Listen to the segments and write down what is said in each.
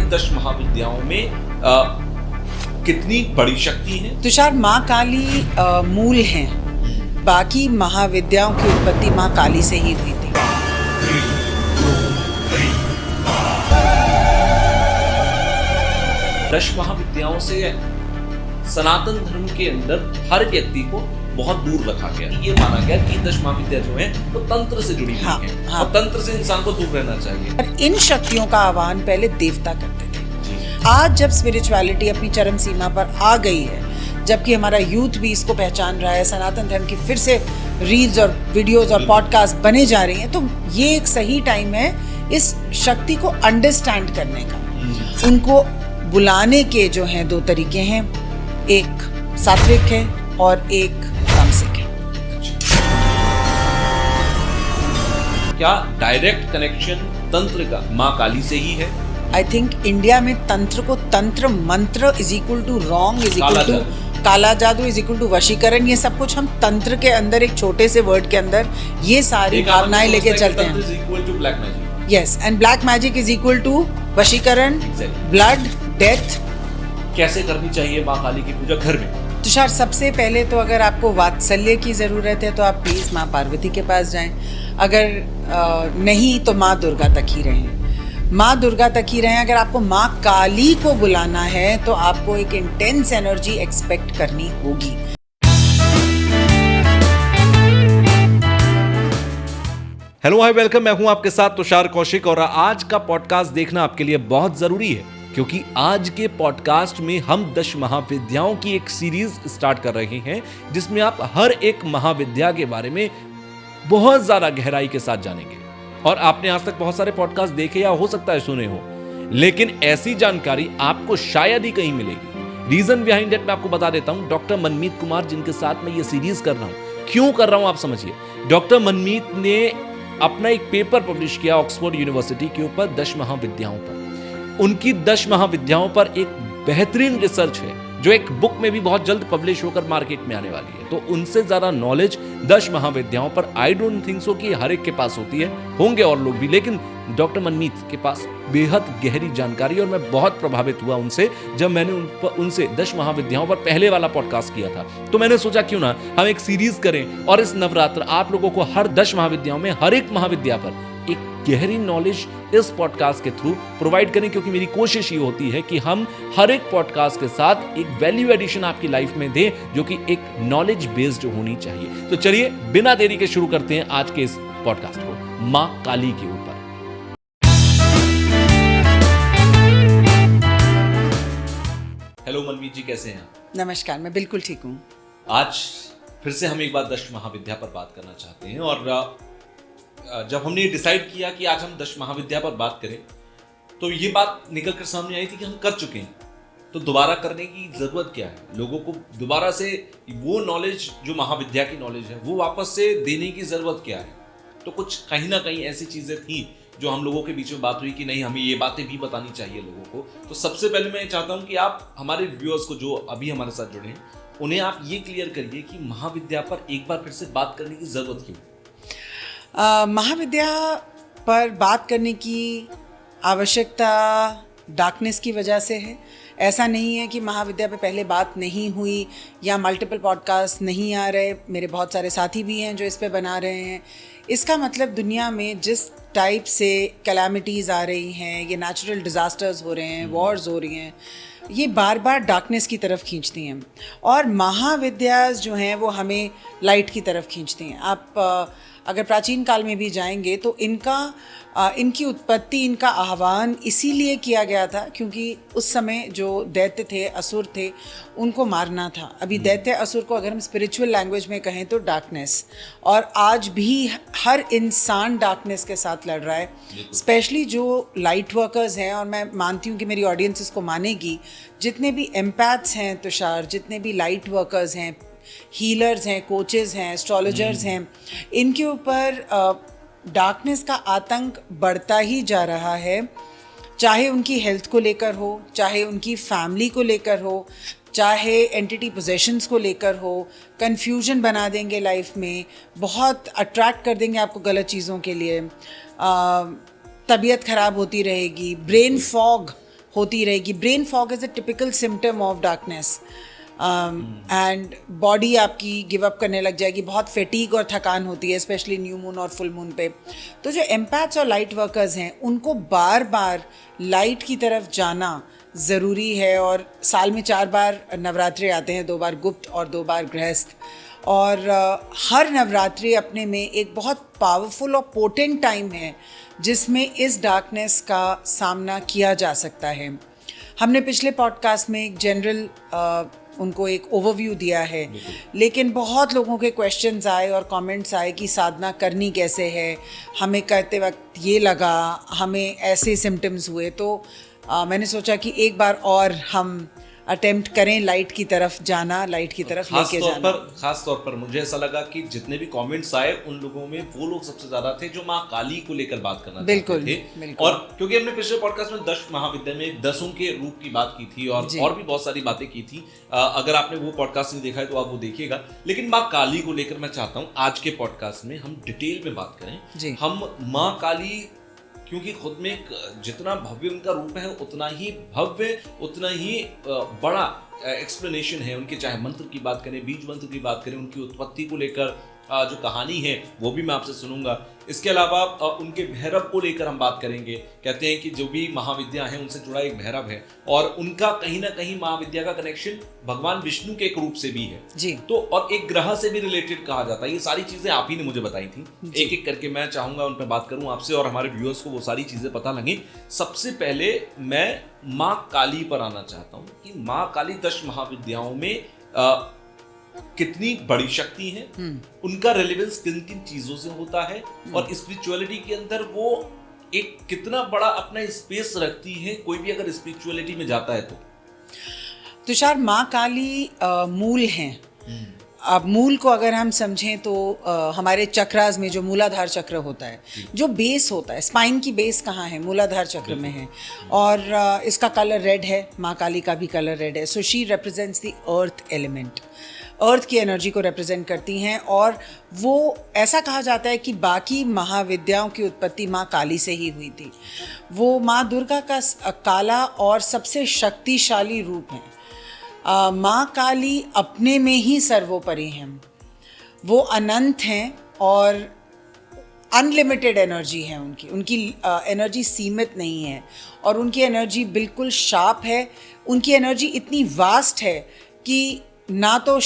इन 10 महाविद्याओं में कितनी बड़ी शक्ति है? तुषार, माँ काली मूल हैं, बाकी महाविद्याओं की उत्पत्ति माँ काली से ही हुई थी। दश महाविद्याओं से सनातन धर्म के अंदर हर व्यक्ति को बहुत दूर रखा गया। ये माना गया कि 10 महाविद्या जो है वो तंत्र से जुड़ी हुई है और तंत्र से इंसान को दूर रहना चाहिए। पर इन शक्तियों का आह्वान पहले देवता करते थे। आज जब स्पिरिचुअलिटी अपनी चरम सीमा पर आ गई है, जबकि हमारा यूथ भी इसको पहचान रहा है, सनातन धर्म की फिर से रील्स और वीडियोस और पॉडकास्ट बने जा रही हैं, तो ये एक सही टाइम है इस शक्ति को अंडरस्टैंड करने का। उनको बुलाने के जो हैं 2 तरीके हैं, एक सात्विक है और एक तामसिक है। क्या डायरेक्ट कनेक्शन तंत्र का माँ काली से ही है? आई थिंक इंडिया में तंत्र को तंत्र मंत्र is equal to wrong, is equal to काला जादू, इज इक्वल टू वशीकरण। ये सब कुछ हम तंत्र के अंदर एक छोटे से वर्ड के अंदर ये सारी भावनाएं लेके चलते हैं। Yes, and black magic is equal to वशीकरण, ब्लड, डेथ। कैसे करनी चाहिए माँ काली की पूजा घर में? तुषार, सबसे पहले तो अगर आपको वात्सल्य की ज़रूरत है तो आप प्लीज़ माँ पार्वती के पास जाएं। अगर नहीं तो माँ दुर्गा तक ही रहें। माँ दुर्गा तक ही रहें। अगर आपको माँ काली को बुलाना है तो आपको एक इंटेंस एनर्जी एक्सपेक्ट करनी होगी। Hello hi, welcome. मैं हूं आपके साथ तुषार कौशिक और आज का पॉडकास्ट देखना आपके लिए बहुत जरूरी है, क्योंकि आज के पॉडकास्ट में हम 10 महाविद्याओं की एक सीरीज स्टार्ट कर रहे हैं, जिसमें आप हर एक महाविद्या के बारे में बहुत ज्यादा गहराई के साथ जानेंगे। और आपने आज तक बहुत सारे पॉडकास्ट देखे या हो सकता है सुने हो, लेकिन ऐसी जानकारी आपको शायद ही कहीं मिलेगी। रीजन बिहाइंड दैट मैं आपको बता देता हूं। डॉक्टर मनमीत कुमार, जिनके साथ मैं ये सीरीज कर रहा हूं, क्यों कर रहा हूं आप समझिए। डॉक्टर मनमीत ने अपना एक पेपर पब्लिश किया ऑक्सफोर्ड यूनिवर्सिटी के ऊपर 10 महाविद्याओं पर। उनकी 10 महाविद्याओं पर एक बेहतरीन रिसर्च है, जो एक बुक में भी बहुत जल्द पब्लिश होकर मार्केट में आने वाली है। तो उनसे ज्यादा नॉलेज 10 महाविद्याओं पर आई डोंट थिंक सो कि हर एक के पास होती है, होंगे और लोग भी, लेकिन डॉक्टर मनमीत के पास बेहद गहरी जानकारी। और मैं बहुत प्रभावित हुआ उनसे जब मैंने उनसे 10 महाविद्याओं पर पहले वाला पॉडकास्ट किया था। तो मैंने सोचा क्यों ना हम एक सीरीज करें और इस नवरात्र आप लोगों को हर 10 महाविद्याओं में हर एक महाविद्या पर एक गहरी नॉलेज इस पॉडकास्ट के थ्रू प्रोवाइड करें, क्योंकि मेरी कोशिश ये होती है कि हम हर एक पॉडकास्ट के साथ एक वैल्यू एडिशन आपकी लाइफ में दें, जो कि एक नॉलेज बेस्ड होनी चाहिए। तो चलिए बिना देरी के शुरू करते हैं आज के इस पॉडकास्ट को माँ काली के ऊपर। हेलो मनमीत जी, कैसे हैं? नमस्कार, मैं बिल्कुल ठीक हूँ। आज फिर से हम एक बार 10 महाविद्या पर बात करना चाहते हैं, और जब हमने डिसाइड किया कि आज हम 10 महाविद्या पर बात करें, तो ये बात निकल कर सामने आई थी कि हम कर चुके हैं, तो दोबारा करने की जरूरत क्या है? लोगों को दोबारा से वो नॉलेज, जो महाविद्या की नॉलेज है, वो वापस से देने की जरूरत क्या है? तो कुछ कहीं ना कहीं ऐसी चीजें थी जो हम लोगों के बीच में बात हुई कि नहीं, हमें ये बातें भी बतानी चाहिए लोगों को। तो सबसे पहले मैं चाहता हूं कि आप हमारे व्यूअर्स को, जो अभी हमारे साथ जुड़े हैं, उन्हें आप ये क्लियर करिए कि महाविद्या पर एक बार फिर से बात करने की जरूरत क्यों? महाविद्या पर बात करने की आवश्यकता डार्कनेस की वजह से है। ऐसा नहीं है कि महाविद्या पे पहले बात नहीं हुई या मल्टीपल पॉडकास्ट नहीं आ रहे। मेरे बहुत सारे साथी भी हैं जो इस पे बना रहे हैं। इसका मतलब दुनिया में जिस टाइप से कैलामिटीज़ आ रही हैं, ये नेचुरल डिज़ास्टर्स हो रहे हैं, वॉर्स हो रही हैं, ये बार बार डार्कनेस की तरफ खींचती हैं, और महाविद्यास जो हैं वो हमें लाइट की तरफ खींचती हैं। आप अगर प्राचीन काल में भी जाएंगे तो इनकी उत्पत्ति, इनका आह्वान इसीलिए किया गया था क्योंकि उस समय जो दैत्य थे, असुर थे, उनको मारना था। अभी दैत्य असुर को अगर हम स्पिरिचुअल लैंग्वेज में कहें तो डार्कनेस, और आज भी हर इंसान डार्कनेस के साथ लड़ रहा है, स्पेशली जो लाइट वर्कर्स हैं। और मैं मानती हूँ कि मेरी ऑडियंस इसको मानेगी, जितने भी एम्पैथ्स हैं तुषार, जितने भी लाइट वर्कर्स हैं, हीलर्स हैं, कोचेस हैं, एस्ट्रोलॉजर्स हैं, इनके ऊपर डार्कनेस का आतंक बढ़ता ही जा रहा है। चाहे उनकी हेल्थ को लेकर हो, चाहे उनकी फैमिली को लेकर हो, चाहे एंटिटी पोजेशंस को लेकर हो, कन्फ्यूजन बना देंगे लाइफ में, बहुत अट्रैक्ट कर देंगे आपको गलत चीज़ों के लिए, तबीयत ख़राब होती रहेगी, ब्रेन फॉग होती रहेगी. Brain fog is a typical symptom of darkness. And body आपकी गिव अप करने लग जाएगी. बहुत फैटीग और थकान होती है, स्पेशली न्यू मून और फुल मून पे. तो जो एम्पैथ्स और लाइट वर्कर्स हैं उनको बार बार लाइट की तरफ जाना ज़रूरी है. और साल में 4 बार नवरात्रे आते हैं, 2 बार गुप्त और 2 बार गृहस्थ. और हर नवरात्रि अपने में एक बहुत पावरफुल और पोटेंट टाइम है जिसमें इस डार्कनेस का सामना किया जा सकता है. हमने पिछले पॉडकास्ट में एक जनरल उनको एक ओवरव्यू दिया है, लेकिन बहुत लोगों के क्वेश्चंस आए और कमेंट्स आए कि साधना करनी कैसे है, हमें करते वक्त ये लगा, हमें ऐसे सिम्टम्स हुए. तो मैंने सोचा कि एक बार और हम अटेम्प्ट करें लाइट की तरफ जाना, लाइट की तरफ लेके जाना. खास तौर पर मुझे ऐसा लगा कि जितने भी कमेंट्स आए उन लोगों में वो लोग सबसे ज्यादा थे जो माँ काली को लेकर बात करना चाहते थे. और क्योंकि हमने पिछले पॉडकास्ट में 10 महाविद्या में 10 के रूप की बात की थी और भी बहुत सारी बातें की थी. अगर आपने वो पॉडकास्ट नहीं देखा है तो आप वो देखिएगा. लेकिन माँ काली को लेकर मैं चाहता हूँ आज के पॉडकास्ट में हम डिटेल में बात करें. हम माँ काली, क्योंकि खुद में जितना भव्य उनका रूप है उतना ही भव्य, उतना ही बड़ा एक्सप्लेनेशन है उनके. चाहे मंत्र की बात करें, बीज मंत्र की बात करें, उनकी उत्पत्ति को लेकर जो कहानी है वो भी मैं आपसे सुनूंगा. इसके अलावा उनके भैरव को लेकर हम बात करेंगे. कहते हैं कि जो भी महाविद्या है उनसे जुड़ा एक भैरव है और उनका कहीं ना कहीं महाविद्या का कनेक्शन भगवान विष्णु के एक रूप से भी है जी. तो और एक ग्रह से भी रिलेटेड कहा जाता है. ये सारी चीजें आप ही ने मुझे बताई थी. एक एक करके मैं चाहूंगा उन पर बात करूं आपसे और हमारे व्यूअर्स को वो सारी चीजें पता लगे. सबसे पहले मैं माँ काली पर आना चाहता हूँ कि माँ काली 10 महाविद्याओं में कितनी बड़ी शक्ति है, उनका रेलेवेंस किन किन चीजों से होता है और स्पिरिचुअलिटी के अंदर वो एक कितना बड़ा अपना स्पेस रखती है कोई भी अगर स्पिरिचुअलिटी में जाता है तो. तुषार, माँ काली मूल हैं. अब मूल को अगर हम समझें तो हमारे चक्रास में जो मूलाधार चक्र होता है, जो बेस होता है, स्पाइन की बेस कहाँ है? मूलाधार चक्र में है. और इसका कलर रेड है. माँ काली का भी कलर रेड है. So she represents the earth element. Earth की एनर्जी को रिप्रेजेंट करती हैं. और वो ऐसा कहा जाता है कि बाकी महाविद्याओं की उत्पत्ति माँ काली से ही हुई थी. वो माँ दुर्गा का काला और सबसे शक्तिशाली रूप है. माँ काली अपने में ही सर्वोपरि हैं. वो अनंत हैं और अनलिमिटेड एनर्जी है उनकी एनर्जी सीमित नहीं है और उनकी एनर्जी बिल्कुल शार्प है. उनकी एनर्जी इतनी वास्ट है कि ना तो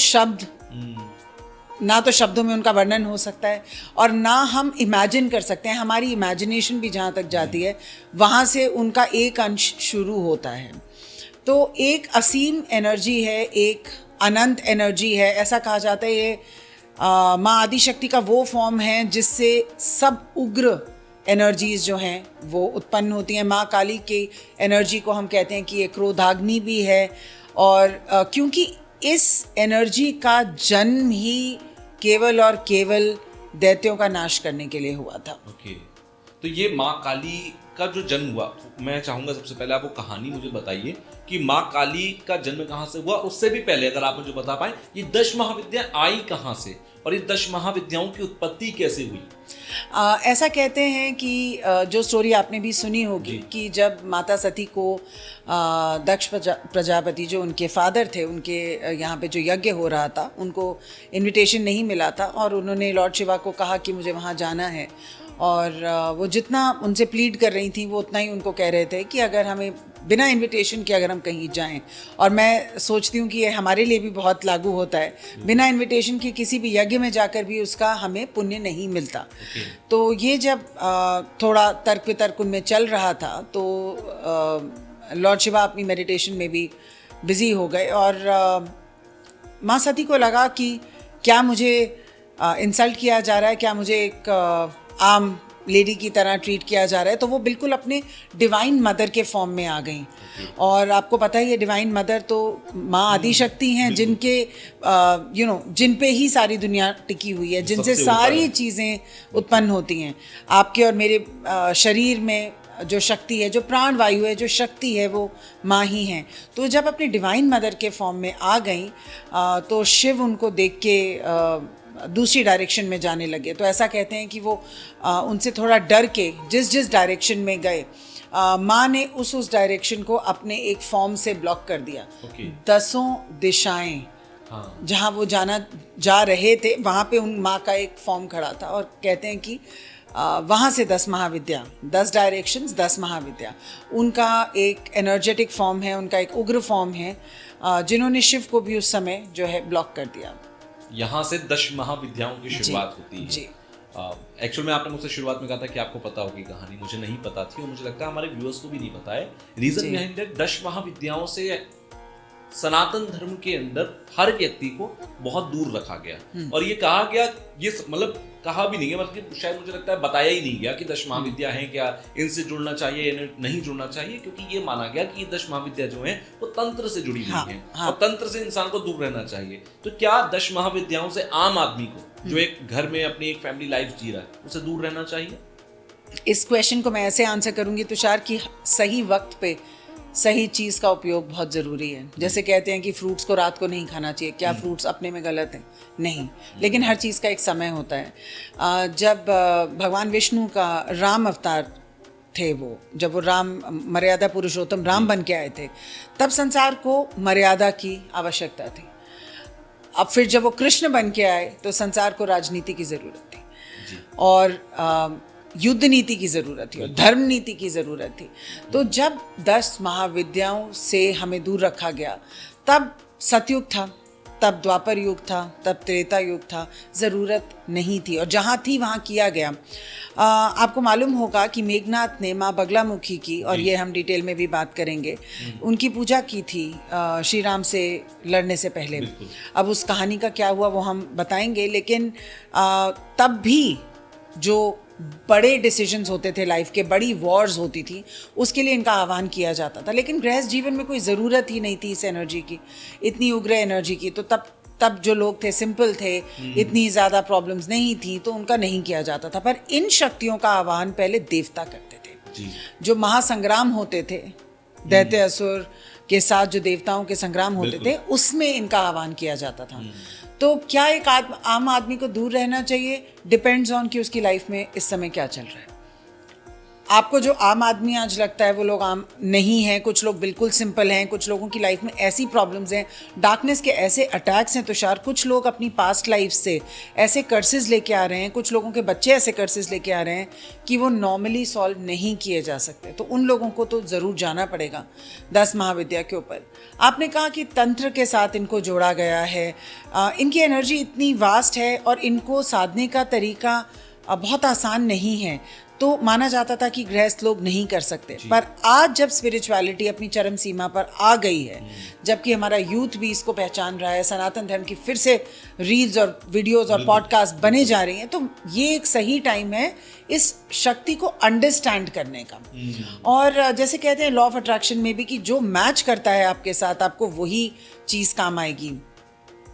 शब्दों में उनका वर्णन हो सकता है और ना हम इमेजिन कर सकते हैं. हमारी इमेजिनेशन भी जहाँ तक जाती है वहाँ से उनका एक अंश शुरू होता है. तो एक असीम एनर्जी है, एक अनंत एनर्जी है. ऐसा कहा जाता है ये माँ आदिशक्ति का वो फॉर्म है जिससे सब उग्र एनर्जीज जो हैं वो उत्पन्न होती हैं. माँ काली की एनर्जी को हम कहते हैं कि ये क्रोधाग्नि भी है. और क्योंकि इस एनर्जी का जन्म ही केवल और केवल दैत्यों का नाश करने के लिए हुआ था. ओके. तो ये माँ काली का जो जन्म हुआ, मैं चाहूंगा सबसे पहले आप वो कहानी मुझे बताइए कि माँ काली का जन्म कहाँ से हुआ. उससे भी पहले अगर आप मुझे बता पाएं ये 10 महाविद्या आई कहाँ से और ये 10 महाविद्याओं की उत्पत्ति कैसे हुई. ऐसा कहते हैं कि जो स्टोरी आपने भी सुनी होगी कि जब माता सती को दक्ष प्रजापति जो उनके फादर थे, उनके यहाँ पे जो यज्ञ हो रहा था, उनको इनविटेशन नहीं मिला था और उन्होंने लॉर्ड शिवा को कहा कि मुझे वहाँ जाना है. और वो जितना उनसे प्लीड कर रही थी वो उतना ही उनको कह रहे थे कि अगर हमें बिना इनविटेशन के अगर हम कहीं जाएं, और मैं सोचती हूँ कि ये हमारे लिए भी बहुत लागू होता है, बिना इनविटेशन के किसी भी यज्ञ में जाकर भी उसका हमें पुण्य नहीं मिलता. तो ये जब थोड़ा तर्क वितर्क उनमें चल रहा था तो लॉर्ड शिवा अपनी मेडिटेशन में भी बिजी हो गए और माँ सती को लगा कि क्या मुझे इंसल्ट किया जा रहा है, क्या मुझे एक आम लेडी की तरह ट्रीट किया जा रहा है. तो वो बिल्कुल अपने डिवाइन मदर के फॉर्म में आ गई. और आपको पता है ये डिवाइन मदर तो माँ आदिशक्ति हैं जिनके जिन पे ही सारी दुनिया टिकी हुई है, जिनसे सारी चीज़ें उत्पन्न होती हैं. आपके और मेरे शरीर में जो शक्ति है, जो प्राण वायु है, जो शक्ति है, वो माँ ही हैं. तो जब अपने डिवाइन मदर के फॉर्म में आ गई तो शिव उनको देख के दूसरी डायरेक्शन में जाने लगे. तो ऐसा कहते हैं कि वो उनसे थोड़ा डर के जिस डायरेक्शन में गए माँ ने उस डायरेक्शन को अपने एक फॉर्म से ब्लॉक कर दिया। दसों दिशाएं जहाँ वो जा रहे थे वहाँ पे उन माँ का एक फॉर्म खड़ा था और कहते हैं कि वहाँ से 10 महाविद्या, 10 डायरेक्शंस, 10 महाविद्या, उनका एक एनर्जेटिक फॉर्म है, उनका एक उग्र फॉर्म है, जिन्होंने शिव को भी उस समय जो है ब्लॉक कर दिया। यहाँ से 10 महाविद्याओं की शुरुआत होती है जी। एक्चुअल में आपने मुझसे शुरुआत में कहा था कि आपको पता होगी कहानी, मुझे नहीं पता थी और मुझे लगता है हमारे व्यूअर्स को भी नहीं पता है। रीजन बिहाइंड दैट 10 महाविद्याओं से सनातन धर्म के अंदर हर व्यक्ति को बहुत दूर रखा गया और ये कहा गया, ये मतलब कहा भी नहीं है, मतलब शायद मुझे लगता है बताया ही नहीं गया कि 10 महाविद्या हैं क्या, इनसे जुड़ना चाहिए या नहीं जुड़ना चाहिए, क्योंकि ये माना गया कि ये 10 महाविद्या जो हैं वो तंत्र से जुड़ी हुई हैं और तंत्र से इंसान को दूर रहना चाहिए। तो क्या 10 महाविद्याओं से आम आदमी को जो एक घर में अपनी एक फैमिली लाइफ जी रहा है उसे दूर रहना चाहिए? इस क्वेश्चन को मैं ऐसे आंसर करूंगी तुषार कि सही वक्त पे सही चीज़ का उपयोग बहुत ज़रूरी है। जैसे कहते हैं कि फ्रूट्स को रात को नहीं खाना चाहिए, क्या फ्रूट्स अपने में गलत हैं? नहीं, लेकिन हर चीज़ का एक समय होता है। जब भगवान विष्णु का राम अवतार थे, वो जब वो राम मर्यादा पुरुषोत्तम राम बन के आए थे, तब संसार को मर्यादा की आवश्यकता थी। अब फिर जब वो कृष्ण बन के आए तो संसार को राजनीति की ज़रूरत थी और युद्ध नीति की ज़रूरत थी और धर्म नीति की ज़रूरत थी। तो जब 10 महाविद्याओं से हमें दूर रखा गया, तब सतयुग था, तब द्वापर युग था, तब त्रेता युग था, ज़रूरत नहीं थी और जहाँ थी वहाँ किया गया। आपको मालूम होगा कि मेघनाथ ने माँ बगलामुखी की, और ये हम डिटेल में भी बात करेंगे, उनकी पूजा की थी श्री राम से लड़ने से पहले। अब उस कहानी का क्या हुआ वो हम बताएंगे, लेकिन तब भी जो बड़े डिसीजंस होते थे लाइफ के, बड़ी वॉर्स होती थी, उसके लिए इनका आह्वान किया जाता था। लेकिन गृहस्थ जीवन में कोई ज़रूरत ही नहीं थी इस एनर्जी की, इतनी उग्र एनर्जी की। तो तब जो लोग थे सिंपल थे, इतनी ज़्यादा प्रॉब्लम्स नहीं थी, तो उनका नहीं किया जाता था। पर इन शक्तियों का आह्वान पहले देवता करते थे। जो महासंग्राम होते थे, दैत्य असुर के साथ जो देवताओं के संग्राम होते थे, उसमें इनका आह्वान किया जाता था। तो क्या एक आम आदमी को दूर रहना चाहिए? डिपेंड्स ऑन कि उसकी लाइफ में इस समय क्या चल रहा है। आपको जो आम आदमी आज लगता है वो लोग आम नहीं हैं, कुछ लोग बिल्कुल सिंपल हैं, कुछ लोगों की लाइफ में ऐसी प्रॉब्लम्स हैं, डार्कनेस के ऐसे अटैक्स हैं तुषार, कुछ लोग अपनी पास्ट लाइफ से ऐसे कर्सेस लेके आ रहे हैं, कुछ लोगों के बच्चे ऐसे कर्सेस लेके आ रहे हैं कि वो नॉर्मली सॉल्व नहीं किए जा सकते। तो उन लोगों को तो ज़रूर जाना पड़ेगा 10 महाविद्या के ऊपर। आपने कहा कि तंत्र के साथ इनको जोड़ा गया है, इनकी एनर्जी इतनी वास्ट है और इनको साधने का तरीका बहुत आसान नहीं है। तो माना जाता था कि गृहस्थ लोग नहीं कर सकते, पर आज जब स्पिरिचुअलिटी अपनी चरम सीमा पर आ गई है, जबकि हमारा यूथ भी इसको पहचान रहा है, सनातन धर्म की फिर से रील्स और वीडियोस और पॉडकास्ट बने जा रही हैं, तो ये एक सही टाइम है इस शक्ति को अंडरस्टैंड करने का। और जैसे कहते हैं लॉ ऑफ अट्रैक्शन में भी कि जो मैच करता है आपके साथ, आपको वही चीज़ काम आएगी।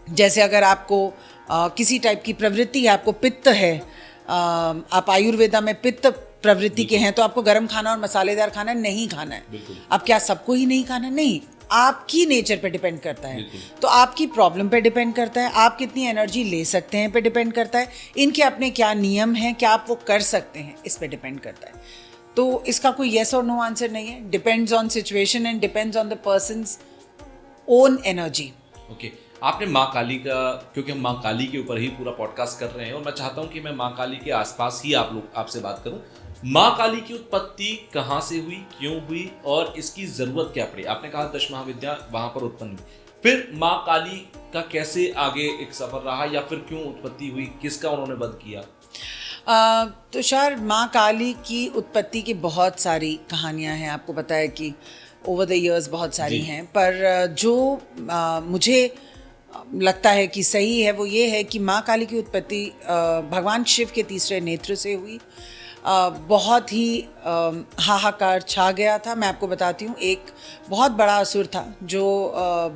जैसे अगर आपको किसी टाइप की प्रवृत्ति है, आपको पित्त है, आप आयुर्वेदा में पित्त प्रवृत्ति के हैं, तो आपको गर्म खाना और मसालेदार खाना नहीं खाना है। अब क्या सबको ही नहीं खाना? नहीं, आपकी नेचर पे डिपेंड करता है, तो आपकी प्रॉब्लम पे डिपेंड करता है, आप कितनी एनर्जी ले सकते हैं पे डिपेंड करता है, इनके अपने क्या नियम हैं, क्या आप वो कर सकते हैं, इस पे डिपेंड करता है। तो इसका कोई येस और नो आंसर नहीं है, depends on situation and depends on the persons own energy. Okay, आपने माँ काली का, क्योंकि हम माँ काली के ऊपर ही पूरा पॉडकास्ट कर रहे हैं और मैं चाहता हूँ कि मैं माँ काली के आसपास ही आपसे बात करूँ। माँ काली की उत्पत्ति कहाँ से हुई, क्यों हुई और इसकी ज़रूरत क्या पड़ी? आपने कहा 10 महाविद्या वहाँ पर उत्पन्न हुई, फिर माँ काली का कैसे आगे एक सफ़र रहा या फिर क्यों उत्पत्ति हुई, किसका उन्होंने वध किया? तुषार, माँ काली की उत्पत्ति की बहुत सारी कहानियाँ हैं, आपको पता है कि ओवर द ईयर्स बहुत सारी हैं, पर जो मुझे लगता है कि सही है वो ये है कि माँ काली की उत्पत्ति भगवान शिव के तीसरे नेत्र से हुई। बहुत ही हाहाकार छा गया था। मैं आपको बताती हूँ, एक बहुत बड़ा असुर था जो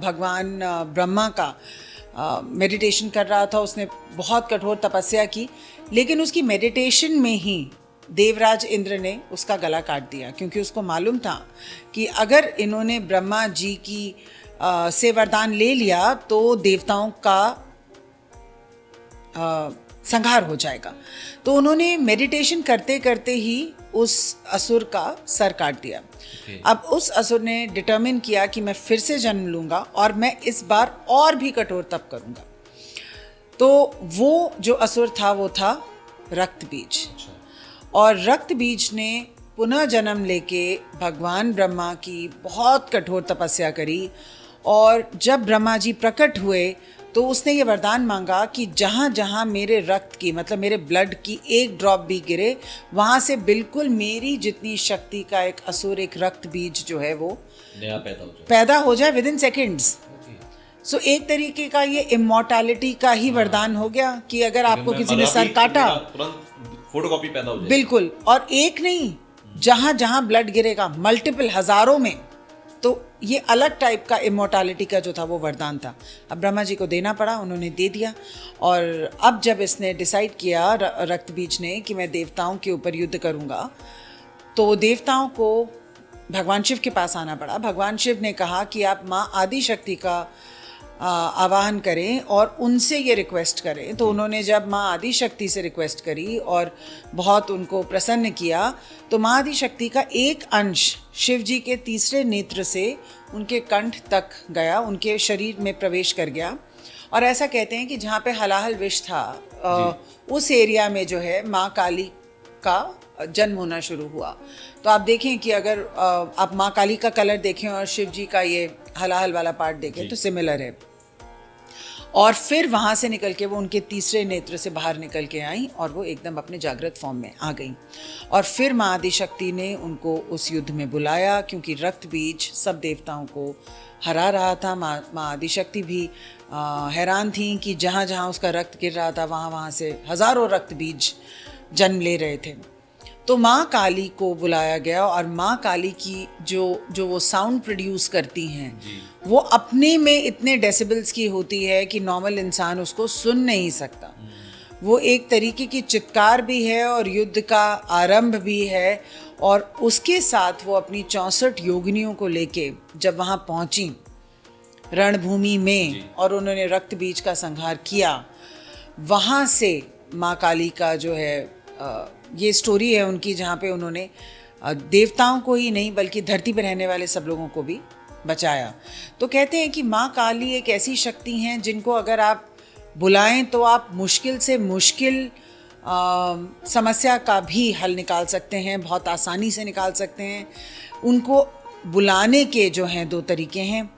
भगवान ब्रह्मा का मेडिटेशन कर रहा था। उसने बहुत कठोर तपस्या की, लेकिन उसकी मेडिटेशन में ही देवराज इंद्र ने उसका गला काट दिया, क्योंकि उसको मालूम था कि अगर इन्होंने ब्रह्मा जी की से वरदान ले लिया तो देवताओं का संहार हो जाएगा। तो उन्होंने मेडिटेशन करते करते ही उस असुर का सर काट दिया। अब उस असुर ने डिटर्मिन किया कि मैं फिर से जन्म लूंगा और मैं इस बार और भी कठोर तप करूंगा। तो वो जो असुर था वो था रक्त बीज। और रक्त बीज ने पुनः जन्म लेके भगवान ब्रह्मा की बहुत कठोर तपस्या करी। और जब ब्रह्मा जी प्रकट हुए तो उसने ये वरदान मांगा कि जहाँ जहाँ मेरे रक्त की, मतलब मेरे ब्लड की एक ड्रॉप भी गिरे, वहाँ से बिल्कुल मेरी जितनी शक्ति का एक असुर, एक रक्त बीज जो है वो नया पैदा हो जाए विद इन सेकेंड्स। सो एक तरीके का ये इमॉर्टैलिटी का ही वरदान हो गया कि अगर आपको किसी ने सर काटा, फोटोकॉपी पैदा हो जाए। बिल्कुल, और एक नहीं, जहाँ जहाँ ब्लड गिरेगा मल्टीपल, हजारों में। तो ये अलग टाइप का इमॉर्टैलिटी का जो था वो वरदान था। अब ब्रह्मा जी को देना पड़ा, उन्होंने दे दिया। और अब जब इसने डिसाइड किया रक्त बीज ने कि मैं देवताओं के ऊपर युद्ध करूंगा, तो देवताओं को भगवान शिव के पास आना पड़ा। भगवान शिव ने कहा कि आप माँ आदि शक्ति का आवाहन करें और उनसे ये रिक्वेस्ट करें। तो उन्होंने जब माँ आदि शक्ति से रिक्वेस्ट करी और बहुत उनको प्रसन्न किया, तो माँ आदि शक्ति का एक अंश शिव जी के तीसरे नेत्र से उनके कंठ तक गया, उनके शरीर में प्रवेश कर गया। और ऐसा कहते हैं कि जहाँ पे हलाहल विष था उस एरिया में जो है माँ काली का जन्म होना शुरू हुआ। तो आप देखें कि अगर आप माँ काली का कलर देखें और शिव जी का ये हलाहल वाला पार्ट देखें तो सिमिलर है। और फिर वहाँ से निकल के वो उनके तीसरे नेत्र से बाहर निकल के आई और वो एकदम अपने जागृत फॉर्म में आ गई। और फिर माँ आदिशक्ति ने उनको उस युद्ध में बुलाया, क्योंकि रक्त बीज सब देवताओं को हरा रहा था। माँ आदिशक्ति भी हैरान थी कि जहाँ जहाँ उसका रक्त गिर रहा था वहाँ वहाँ से हजारों रक्त बीज जन्म ले रहे थे। तो माँ काली को बुलाया गया और माँ काली की जो वो साउंड प्रोड्यूस करती हैं वो अपने में इतने डेसिबल्स की होती है कि नॉर्मल इंसान उसको सुन नहीं सकता। वो एक तरीके की चित्कार भी है और युद्ध का आरंभ भी है। और उसके साथ वो अपनी 64 योगिनियों को लेके जब वहाँ पहुँची रणभूमि में और उन्होंने रक्त बीज का संहार किया, वहाँ से माँ काली का जो है ये स्टोरी है उनकी, जहाँ पे उन्होंने देवताओं को ही नहीं बल्कि धरती पर रहने वाले सब लोगों को भी बचाया। तो कहते हैं कि माँ काली एक ऐसी शक्ति हैं जिनको अगर आप बुलाएं तो आप मुश्किल से मुश्किल समस्या का भी हल निकाल सकते हैं, बहुत आसानी से निकाल सकते हैं। उनको बुलाने के जो हैं 2 तरीके हैं,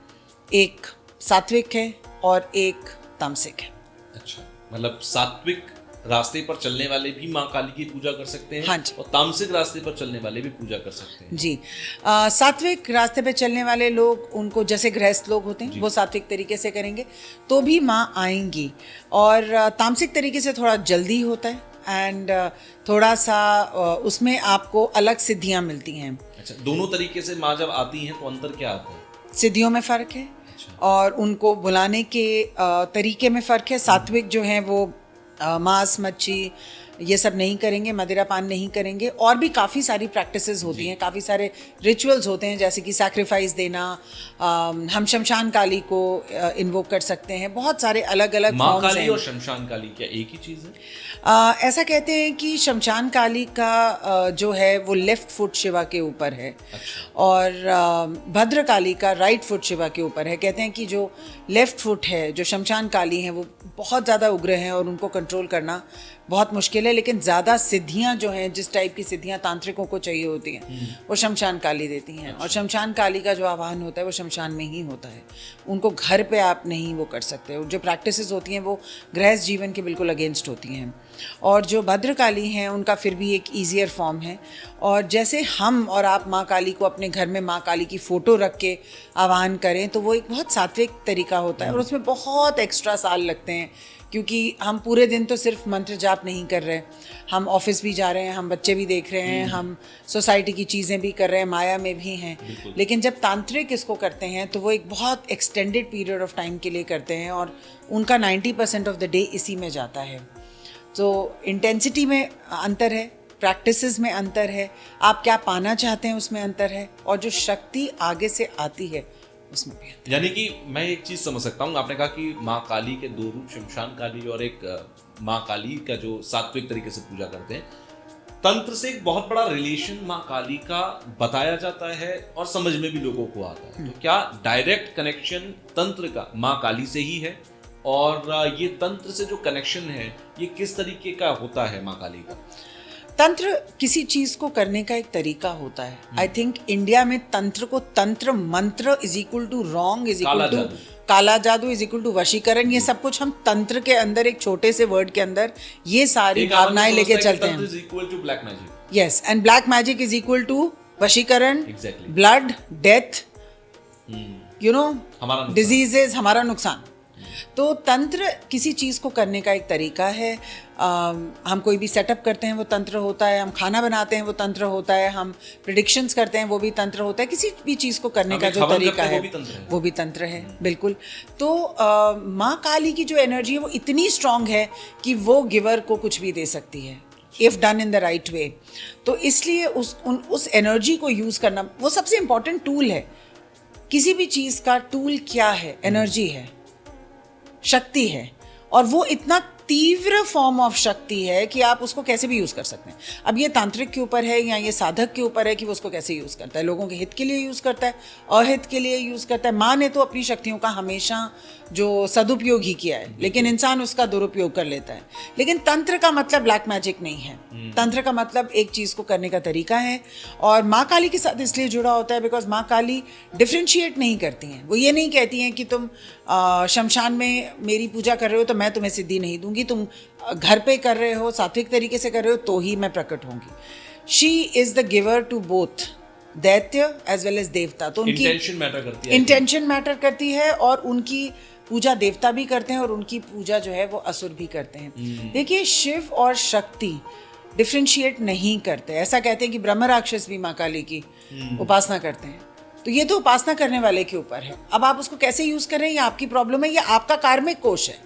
एक सात्विक है और एक तामसिक है। अच्छा, मतलब सात्विक रास्ते पर चलने वाले भी माँ काली की पूजा कर सकते हैं। हाँ जी। और तामसिक रास्ते पर चलने वाले भी पूजा कर सकते हैं। जी, सात्विक रास्ते पे चलने वाले लोग, उनको जैसे गृहस्थ लोग होते हैं वो सात्विक तरीके से करेंगे तो भी माँ आएंगी। और तामसिक तरीके से थोड़ा जल्दी होता है एंड थोड़ा सा उसमें आपको अलग सिद्धियाँ मिलती हैं। अच्छा, दोनों तरीके से माँ जब आती हैं तो अंतर क्या आता है? सिद्धियों में फ़र्क है और उनको बुलाने के तरीके में फ़र्क है। सात्विक जो हैं वो मांस मच्छी ये सब नहीं करेंगे, मदिरा पान नहीं करेंगे। और भी काफ़ी सारी प्रैक्टिसेस होती हैं, काफ़ी सारे रिचुअल्स होते हैं, जैसे कि सैक्रिफाइस देना, हम शमशान काली को इन्वोक कर सकते हैं। बहुत सारे अलग अलग माँ काली और शमशान काली क्या एक ही चीज़ है? ऐसा कहते हैं कि शमशान काली का जो है वो लेफ्ट फुट शिवा के ऊपर है। अच्छा। और भद्र काली का राइट फुट शिवा के ऊपर है। कहते हैं कि जो लेफ्ट फुट है, जो शमशान काली हैं, वो बहुत ज़्यादा उग्र हैं और उनको कंट्रोल करना बहुत मुश्किल है। लेकिन ज़्यादा सिद्धियाँ जो हैं, जिस टाइप की सिद्धियाँ तांत्रिकों को चाहिए होती हैं, वो शमशान काली देती हैं। और शमशान काली का जो आवाहन होता है वो शमशान में ही होता है, उनको घर पे आप नहीं वो कर सकते। और जो प्रैक्टिसेस होती हैं वो गृहस्थ जीवन के बिल्कुल अगेंस्ट होती हैं। और जो भद्रकाली हैं उनका फिर भी एक ईजियर फॉर्म है। और जैसे हम और आप माँ काली को अपने घर में माँ काली की फ़ोटो रख के आवाहन करें तो वो एक बहुत सात्विक तरीका होता है और उसमें बहुत एक्स्ट्रा साल लगते हैं, क्योंकि हम पूरे दिन तो सिर्फ मंत्र जाप नहीं कर रहे, हम ऑफिस भी जा रहे हैं, हम बच्चे भी देख रहे हैं, हम सोसाइटी की चीज़ें भी कर रहे हैं, माया में भी हैं। लेकिन जब तांत्रिक इसको करते हैं तो वो एक बहुत एक्सटेंडेड पीरियड ऑफ टाइम के लिए करते हैं और उनका 90% ऑफ द डे इसी में जाता है। तो इंटेंसिटी में अंतर है, प्रैक्टिसेस में अंतर है, आप क्या पाना चाहते हैं उसमें अंतर है, और जो शक्ति आगे से आती है उसमें भी। यानी कि मैं एक चीज समझ सकता हूँ, आपने कहा कि माँ काली के 2 रूप, शमशान काली और एक माँ काली का जो सात्विक तरीके से पूजा करते हैं, तंत्र से एक बहुत बड़ा रिलेशन माँ काली का बताया जाता है और समझ में भी लोगों को आता है। तो क्या डायरेक्ट कनेक्शन तंत्र का माँ काली से ही है, और ये तंत्र से जो कनेक्शन है ये किस तरीके का होता है माँ काली का? तंत्र किसी चीज को करने का एक तरीका होता है। आई थिंक इंडिया में तंत्र को तंत्र मंत्र is equal to wrong, is equal to काला जादू, इज इक्वल टू वशीकरण, ये सब कुछ हम तंत्र के अंदर एक छोटे से वर्ड के अंदर ये सारी भावनाएं लेके चलते हैं। Yes, and black magic is equal to वशीकरण, blood, death, you know, diseases, हमारा नुकसान। तो तंत्र किसी चीज़ को करने का एक तरीका है। हम कोई भी सेटअप करते हैं वो तंत्र होता है, हम खाना बनाते हैं वो तंत्र होता है, हम प्रेडिक्शंस करते हैं वो भी तंत्र होता है। किसी भी चीज़ को करने का जो तरीका है वो भी तंत्र है, बिल्कुल। तो माँ काली की जो एनर्जी है वो इतनी स्ट्रांग है कि वो गिवर को कुछ भी दे सकती है if done in the right way. तो इसलिए उस एनर्जी को यूज़ करना वो सबसे इम्पॉर्टेंट टूल है। किसी भी चीज़ का टूल क्या है? एनर्जी है, शक्ति है, और वो इतना तीव्र फॉर्म ऑफ शक्ति है कि आप उसको कैसे भी यूज़ कर सकते हैं। अब ये तांत्रिक के ऊपर है या ये साधक के ऊपर है कि वो उसको कैसे यूज़ करता है। लोगों के हित के लिए यूज़ करता है, अहित के लिए यूज़ करता है। माँ ने तो अपनी शक्तियों का हमेशा जो सदुपयोग ही किया है, लेकिन इंसान उसका दुरुपयोग कर लेता है। लेकिन तंत्र का मतलब ब्लैक मैजिक नहीं है। तंत्र का मतलब एक चीज़ को करने का तरीका है, और माँ काली के साथ इसलिए जुड़ा होता है बिकॉज माँ काली डिफ्रेंशिएट नहीं करती हैं। वो ये नहीं कहती हैं कि तुम शमशान में मेरी पूजा कर रहे हो तो मैं तुम्हें सिद्धि नहीं दूंगी, तुम घर पे कर रहे हो, सात्विक तरीके से कर रहे हो तो ही मैं प्रकट होंगी। She is the giver to both दैत्य एज वेल एज देवता। तो उनकी इंटेंशन मैटर करती है, और उनकी पूजा देवता भी करते हैं और उनकी पूजा जो है वो असुर भी करते हैं। देखिए, शिव और शक्ति डिफ्रेंशिएट नहीं करते। ऐसा कहते हैं कि ब्रह्म राक्षस भी माँ काली की उपासना करते हैं। तो ये तो उपासना करने वाले के ऊपर है। अब आप उसको कैसे यूज कर रहे हैं ये आपकी प्रॉब्लम है, ये आपका कार्मिक कोश है।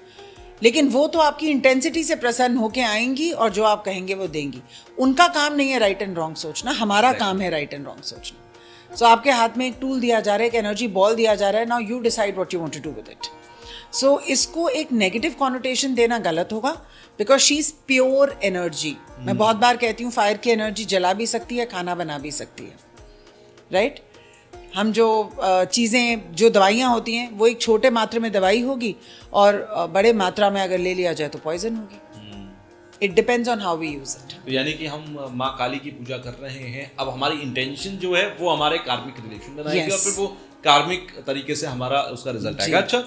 लेकिन वो तो आपकी इंटेंसिटी से प्रसन्न होके आएंगी और जो आप कहेंगे वो देंगी। उनका काम नहीं है राइट एंड रॉन्ग सोचना, हमारा काम है राइट एंड रॉन्ग सोचना। सो आपके हाथ में एक टूल दिया जा रहा है, एक एनर्जी बॉल दिया जा रहा है, now you decide what you want to do with it. So इसको एक नेगेटिव कॉनोटेशन देना गलत होगा, because she is pure energy. मैं बहुत बार कहती हूँ फायर की एनर्जी जला भी सकती है, खाना बना भी सकती है, राइट? हम जो चीज़ें, जो दवाइयाँ होती हैं, वो एक छोटे मात्रा में दवाई होगी और बड़े मात्रा में अगर ले लिया जाए तो पॉइजन होगी। It depends on how we use it. तो यानी कि हम माँ काली की पूजा कर रहे हैं, अब हमारी इंटेंशन जो है वो हमारे कार्मिक रिलेशन बनाएगी और फिर वो कार्मिक तरीके से हमारा उसका रिजल्ट आएगा। अच्छा,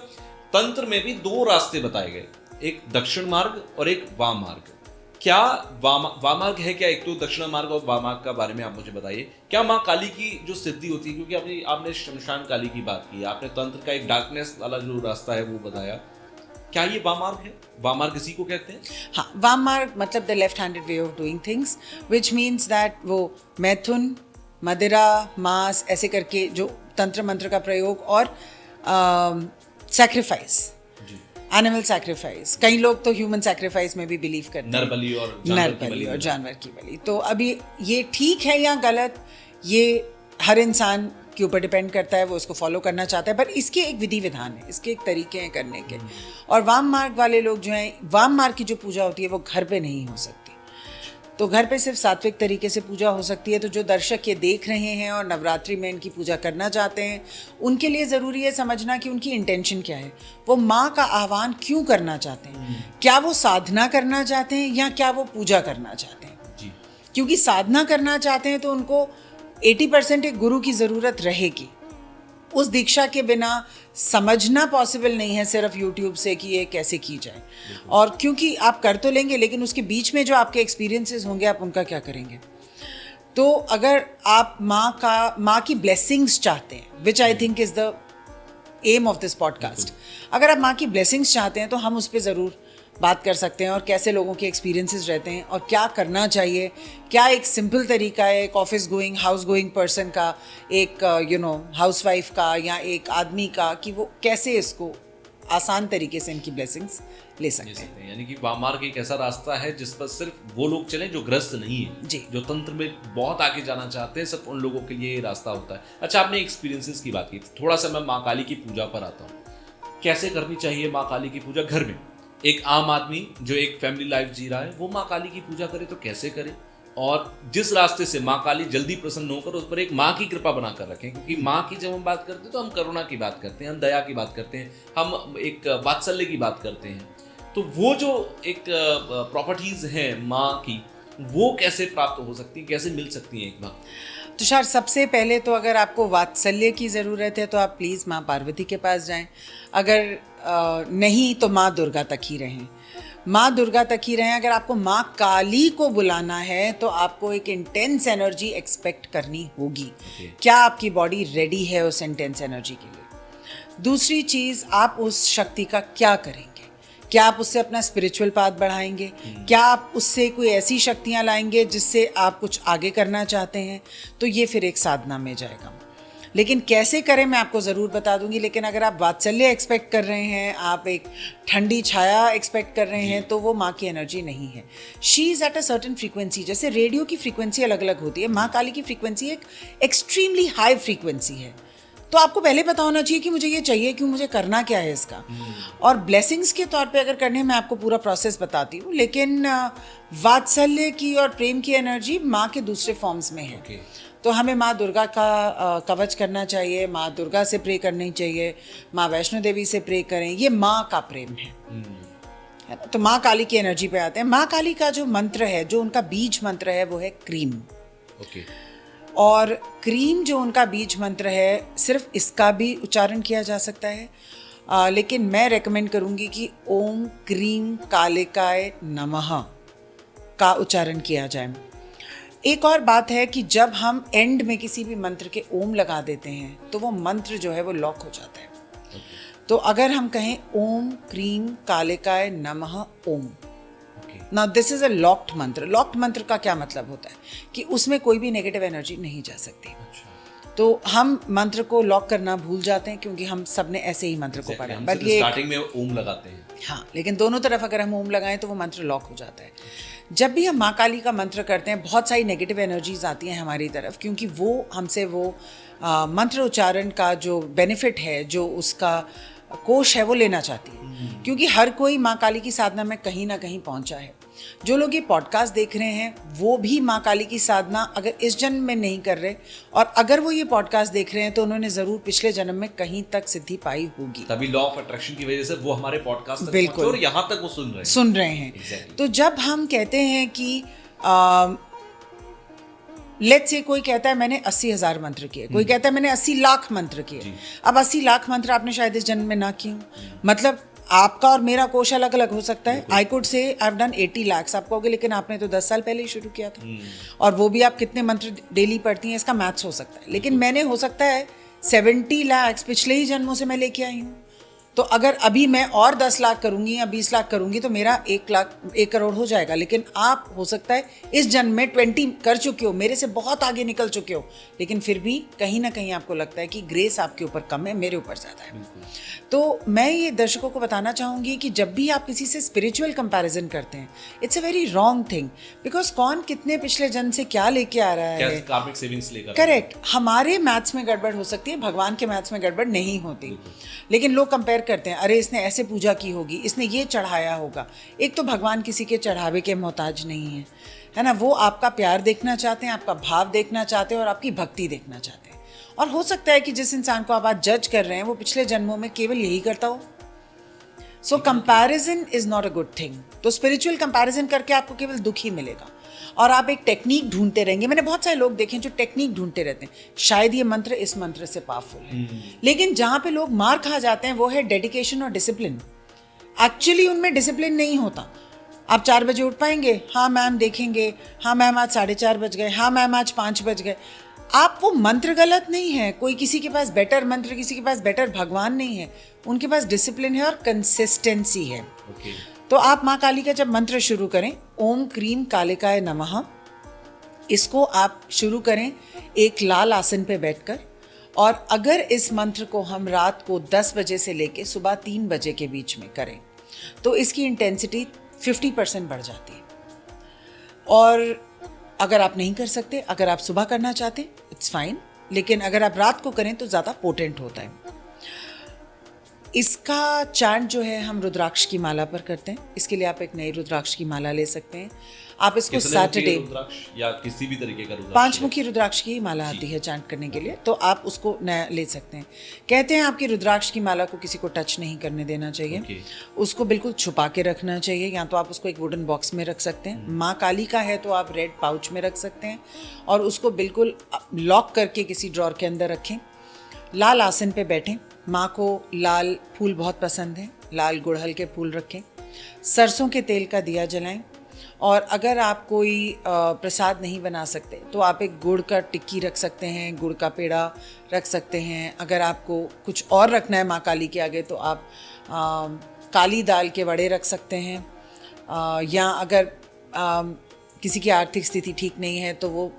तंत्र में भी दो रास्ते बताए गए, एक दक्षिण मार्ग और एक वाम मार्ग। क्या वामार्ग है क्या? एक तो दक्षिण मार्ग और वामार्ग का बारे में आप मुझे बताइए। क्या माँ काली की जो सिद्धि होती है, क्योंकि आपने शमशान काली की बात की, आपने तंत्र का एक डार्कनेस वाला जो रास्ता है वो बताया, क्या ये वामार्ग है? वामार्ग इसी को कहते हैं? हाँ, वामार्ग मतलब the left handed way of doing things, which means that वो मैथुन, मदिरा, मांस ऐसे करके जो तंत्र मंत्र का प्रयोग, और सैक्रिफाइस, एनिमल सैक्रिफाइस। कई लोग तो ह्यूमन सैक्रिफाइस में भी बिलीव करते हैं, नर बलि और जानवर की बलि। तो अभी ये ठीक है या गलत, ये हर इंसान के ऊपर डिपेंड करता है, वो उसको फॉलो करना चाहता है, पर इसके एक विधि विधान है, इसके एक तरीके हैं करने के। और वाम मार्ग वाले लोग जो हैं, वाम मार्ग की जो पूजा होती है वो घर पे नहीं हो सकती, तो घर पे सिर्फ सात्विक तरीके से पूजा हो सकती है। तो जो दर्शक ये देख रहे हैं और नवरात्रि में इनकी पूजा करना चाहते हैं, उनके लिए ज़रूरी है समझना कि उनकी इंटेंशन क्या है, वो माँ का आह्वान क्यों करना चाहते हैं। क्या वो साधना करना चाहते हैं या क्या वो पूजा करना चाहते हैं जी। क्योंकि साधना करना चाहते हैं तो उनको 80% एक गुरु की ज़रूरत रहेगी। उस दीक्षा के बिना समझना पॉसिबल नहीं है सिर्फ यूट्यूब से कि ये कैसे की जाए। और क्योंकि आप कर तो लेंगे, लेकिन उसके बीच में जो आपके एक्सपीरियंसेस होंगे आप उनका क्या करेंगे। तो अगर आप माँ की ब्लेसिंग्स चाहते हैं, which I think is the aim of this podcast, अगर आप माँ की ब्लेसिंग्स चाहते हैं तो हम उस पर ज़रूर बात कर सकते हैं, और कैसे लोगों के एक्सपीरियंसेस रहते हैं और क्या करना चाहिए। क्या एक सिंपल तरीका है एक office going, house going person का, एक हाउसवाइफ का या एक आदमी का, कि वो कैसे इसको आसान तरीके से इनकी ब्लेसिंग्स ले सकते हैं। यानी कि वामार्ग एक ऐसा रास्ता है जिस पर सिर्फ वो लोग चलें जो ग्रस्त नहीं है जी, जो तंत्र में बहुत आगे जाना चाहते हैं, सिर्फ उन लोगों के लिए ये रास्ता होता है। अच्छा, आपने एक्सपीरियंसेस की बात की, थोड़ा सा मैं माँ काली की पूजा पर आता हूँ। कैसे करनी चाहिए माँ काली की पूजा घर में? एक आम आदमी जो एक फैमिली लाइफ जी रहा है वो माँ काली की पूजा करे तो कैसे करे, और जिस रास्ते से माँ काली जल्दी प्रसन्न होकर उस पर एक माँ की कृपा बनाकर रखें, क्योंकि माँ की जब हम बात करते हैं तो हम करुणा की बात करते हैं, हम दया की बात करते हैं, हम एक वात्सल्य की बात करते हैं। तो वो जो एक प्रॉपर्टीज हैं माँ की, वो कैसे प्राप्त हो सकती हैं, कैसे मिल सकती हैं एक बार? तुषार, सबसे पहले तो अगर आपको वात्सल्य की ज़रूरत है तो आप प्लीज़ माँ पार्वती के पास जाएं। अगर नहीं तो माँ दुर्गा तक ही रहें, माँ दुर्गा तक ही रहें। अगर आपको माँ काली को बुलाना है तो आपको एक इंटेंस एनर्जी एक्सपेक्ट करनी होगी। क्या आपकी बॉडी रेडी है उस इंटेंस एनर्जी के लिए? दूसरी चीज़, आप उस शक्ति का क्या करेंगे? क्या आप उससे अपना स्पिरिचुअल पाथ बढ़ाएंगे? क्या आप उससे कोई ऐसी शक्तियाँ लाएंगे जिससे आप कुछ आगे करना चाहते हैं? तो ये फिर एक साधना में जाएगा। लेकिन कैसे करें मैं आपको ज़रूर बता दूंगी। लेकिन अगर आप वात्सल्य एक्सपेक्ट कर रहे हैं, आप एक ठंडी छाया एक्सपेक्ट कर रहे हैं, तो वो माँ की एनर्जी नहीं है। She is at a certain frequency. जैसे रेडियो की फ्रीक्वेंसी अलग अलग होती है, माँ काली की फ्रीक्वेंसी एक एक्सट्रीमली हाई फ्रीक्वेंसी है। तो आपको पहले पता होना चाहिए कि मुझे ये चाहिए क्यों, मुझे करना क्या है इसका। और ब्लेसिंग्स के तौर पे अगर करने हैं, मैं आपको पूरा प्रोसेस बताती हूँ। लेकिन वात्सल्य की और प्रेम की एनर्जी माँ के दूसरे फॉर्म्स में है। तो हमें माँ दुर्गा का कवच करना चाहिए, माँ दुर्गा से प्रे करनी चाहिए, माँ वैष्णो देवी से प्रे करें। ये माँ का प्रेम है ना? तो माँ काली की एनर्जी पे आते हैं। माँ काली का जो मंत्र है, जो उनका बीज मंत्र है, वो है क्रीम। और क्रीम जो उनका बीज मंत्र है, सिर्फ इसका भी उच्चारण किया जा सकता है, लेकिन मैं रेकमेंड करूँगी कि ओम क्रीम कालिकाय नमः का उच्चारण किया जाए। एक और बात है कि जब हम एंड में किसी भी मंत्र के ओम लगा देते हैं तो वो मंत्र जो है वो लॉक हो जाता है। तो अगर हम कहें ओम क्रीम कालिकाय नमः Om, now this is a locked mantra. Locked mantra का क्या मतलब होता है कि उसमें कोई भी नेगेटिव एनर्जी नहीं जा सकती। तो हम मंत्र को लॉक करना भूल जाते हैं क्योंकि हम सबने ऐसे ही मंत्र को पढ़ा, बट ये स्टार्टिंग में ओम लगाते हैं। हाँ, लेकिन दोनों तरफ अगर हम ओम लगाएं तो वो मंत्र लॉक हो जाता है। जब भी हम माँ काली का मंत्र करते हैं, बहुत सारी नेगेटिव एनर्जीज आती हैं हमारी तरफ, क्योंकि वो हमसे वो मंत्र उच्चारण का जो बेनिफिट है, जो उसका कोश है, वो लेना चाहती है। क्योंकि हर कोई माँ काली की साधना में कहीं ना कहीं पहुंचा है। जो लोग ये पॉडकास्ट देख रहे हैं वो भी माँ काली की साधना अगर इस जन्म में नहीं कर रहे, और अगर वो ये पॉडकास्ट देख रहे हैं तो उन्होंने ज़रूर पिछले जन्म में कहीं तक सिद्धि पाई होगी। तभी लॉ ऑफ अट्रैक्शन की वजह से वो हमारे पॉडकास्ट तक बिल्कुल, और यहाँ तक वो सुन रहे हैं। exactly. तो जब हम कहते हैं कि लेट्स से कोई कहता है मैंने 80,000 मंत्र किए, कोई कहता है मैंने 80 लाख मंत्र किए। अब 80 लाख मंत्र आपने शायद इस जन्म में ना किए, मतलब आपका और मेरा कोश अलग अलग हो सकता है। I could say I have done 80 lakhs, आप कहोगे लेकिन आपने तो 10 साल पहले ही शुरू किया था, और वो भी आप कितने मंत्र डेली पढ़ती हैं इसका मैथ्स हो सकता है। लेकिन मैंने हो सकता है 70 lakhs पिछले ही जन्मों से मैं लेके आई हूँ। तो अगर अभी मैं और 10 लाख करूंगी या 20 लाख करूंगी तो मेरा 1 करोड़ हो जाएगा। लेकिन आप हो सकता है इस जन्म में 20 कर चुके हो, मेरे से बहुत आगे निकल चुके हो, लेकिन फिर भी कहीं ना कहीं आपको लगता है कि ग्रेस आपके ऊपर कम है, मेरे ऊपर ज़्यादा है। तो मैं ये दर्शकों को बताना चाहूँगी कि जब भी आप किसी से स्पिरिचुअल कंपैरिजन करते हैं, it's a very wrong thing, because कौन कितने पिछले जन्म से क्या लेके आ रहा है, कार्मिक सेविंग्स लेकर। करेक्ट। हमारे मैथ्स में गड़बड़ हो सकती है, भगवान के मैथ्स में गड़बड़ नहीं होती। लेकिन लोग कंपेयर करते हैं, अरे इसने ऐसे पूजा की होगी, इसने ये चढ़ाया होगा। एक तो भगवान किसी के चढ़ावे के मोहताज नहीं है ना। वो आपका प्यार देखना चाहते हैं, आपका भाव देखना चाहते हैं और आपकी भक्ति देखना चाहते हैं। और हो सकता है कि जिस इंसान को आप आज जज कर रहे हैं वो पिछले जन्मों में केवल यही करता हो। So comparison is not a good thing. तो स्पिरिचुअल कंपैरिजन करके आपको केवल दुख ही मिलेगा और आप एक टेक्निक ढूंढते रहेंगे। मैंने बहुत सारे लोग देखे जो टेक्निक ढूंढते रहते हैं, शायद ये मंत्र इस मंत्र से पावरफुल है। लेकिन जहाँ पे लोग मार खा जाते हैं वो है डेडिकेशन और डिसिप्लिन। एक्चुअली उनमें डिसिप्लिन नहीं होता। आप 4 बजे उठ पाएंगे, हाँ मैम देखेंगे, हाँ मैम आज 4:30 बज गए, हाँ मैम आज 5 बज गए। आप वो मंत्र गलत नहीं है, कोई किसी के पास बेटर मंत्र, किसी के पास बेटर भगवान नहीं है, उनके पास डिसिप्लिन है और कंसिस्टेंसी है। तो आप माँ काली का जब मंत्र शुरू करें, ओम क्रीम कालिकाय नमः, इसको आप शुरू करें एक लाल आसन पे बैठकर। और अगर इस मंत्र को हम रात को 10 बजे से लेके सुबह 3 बजे के बीच में करें तो इसकी इंटेंसिटी 50% बढ़ जाती है। और अगर आप नहीं कर सकते, अगर आप सुबह करना चाहते इट्स फाइन, लेकिन अगर आप रात को करें तो ज़्यादा पोटेंट होता है। इसका चांट जो है हम रुद्राक्ष की माला पर करते हैं। इसके लिए आप एक नई रुद्राक्ष की माला ले सकते हैं। आप इसको सैटरडे, रुद्राक्ष या किसी भी तरीके का रुद्राक्ष, 5 मुखी रुद्राक्ष की माला आती है चांट करने के लिए, तो आप उसको नया ले सकते हैं। कहते हैं आपकी रुद्राक्ष की माला को किसी को टच नहीं करने देना चाहिए, उसको बिल्कुल छुपा के रखना चाहिए। या तो आप उसको एक वुडन बॉक्स में रख सकते हैं, माँ काली का है तो आप रेड पाउच में रख सकते हैं, और उसको बिल्कुल लॉक करके किसी ड्रॉर के अंदर रखें। लाल आसन पे बैठें। माँ को लाल फूल बहुत पसंद है, लाल गुड़हल के फूल रखें। सरसों के तेल का दिया जलाएं। और अगर आप कोई प्रसाद नहीं बना सकते तो आप एक गुड़ का टिक्की रख सकते हैं, गुड़ का पेड़ा रख सकते हैं। अगर आपको कुछ और रखना है माँ काली के आगे तो आप काली दाल के वड़े रख सकते हैं। या अगर किसी की आर्थिक स्थिति ठीक नहीं है तो वो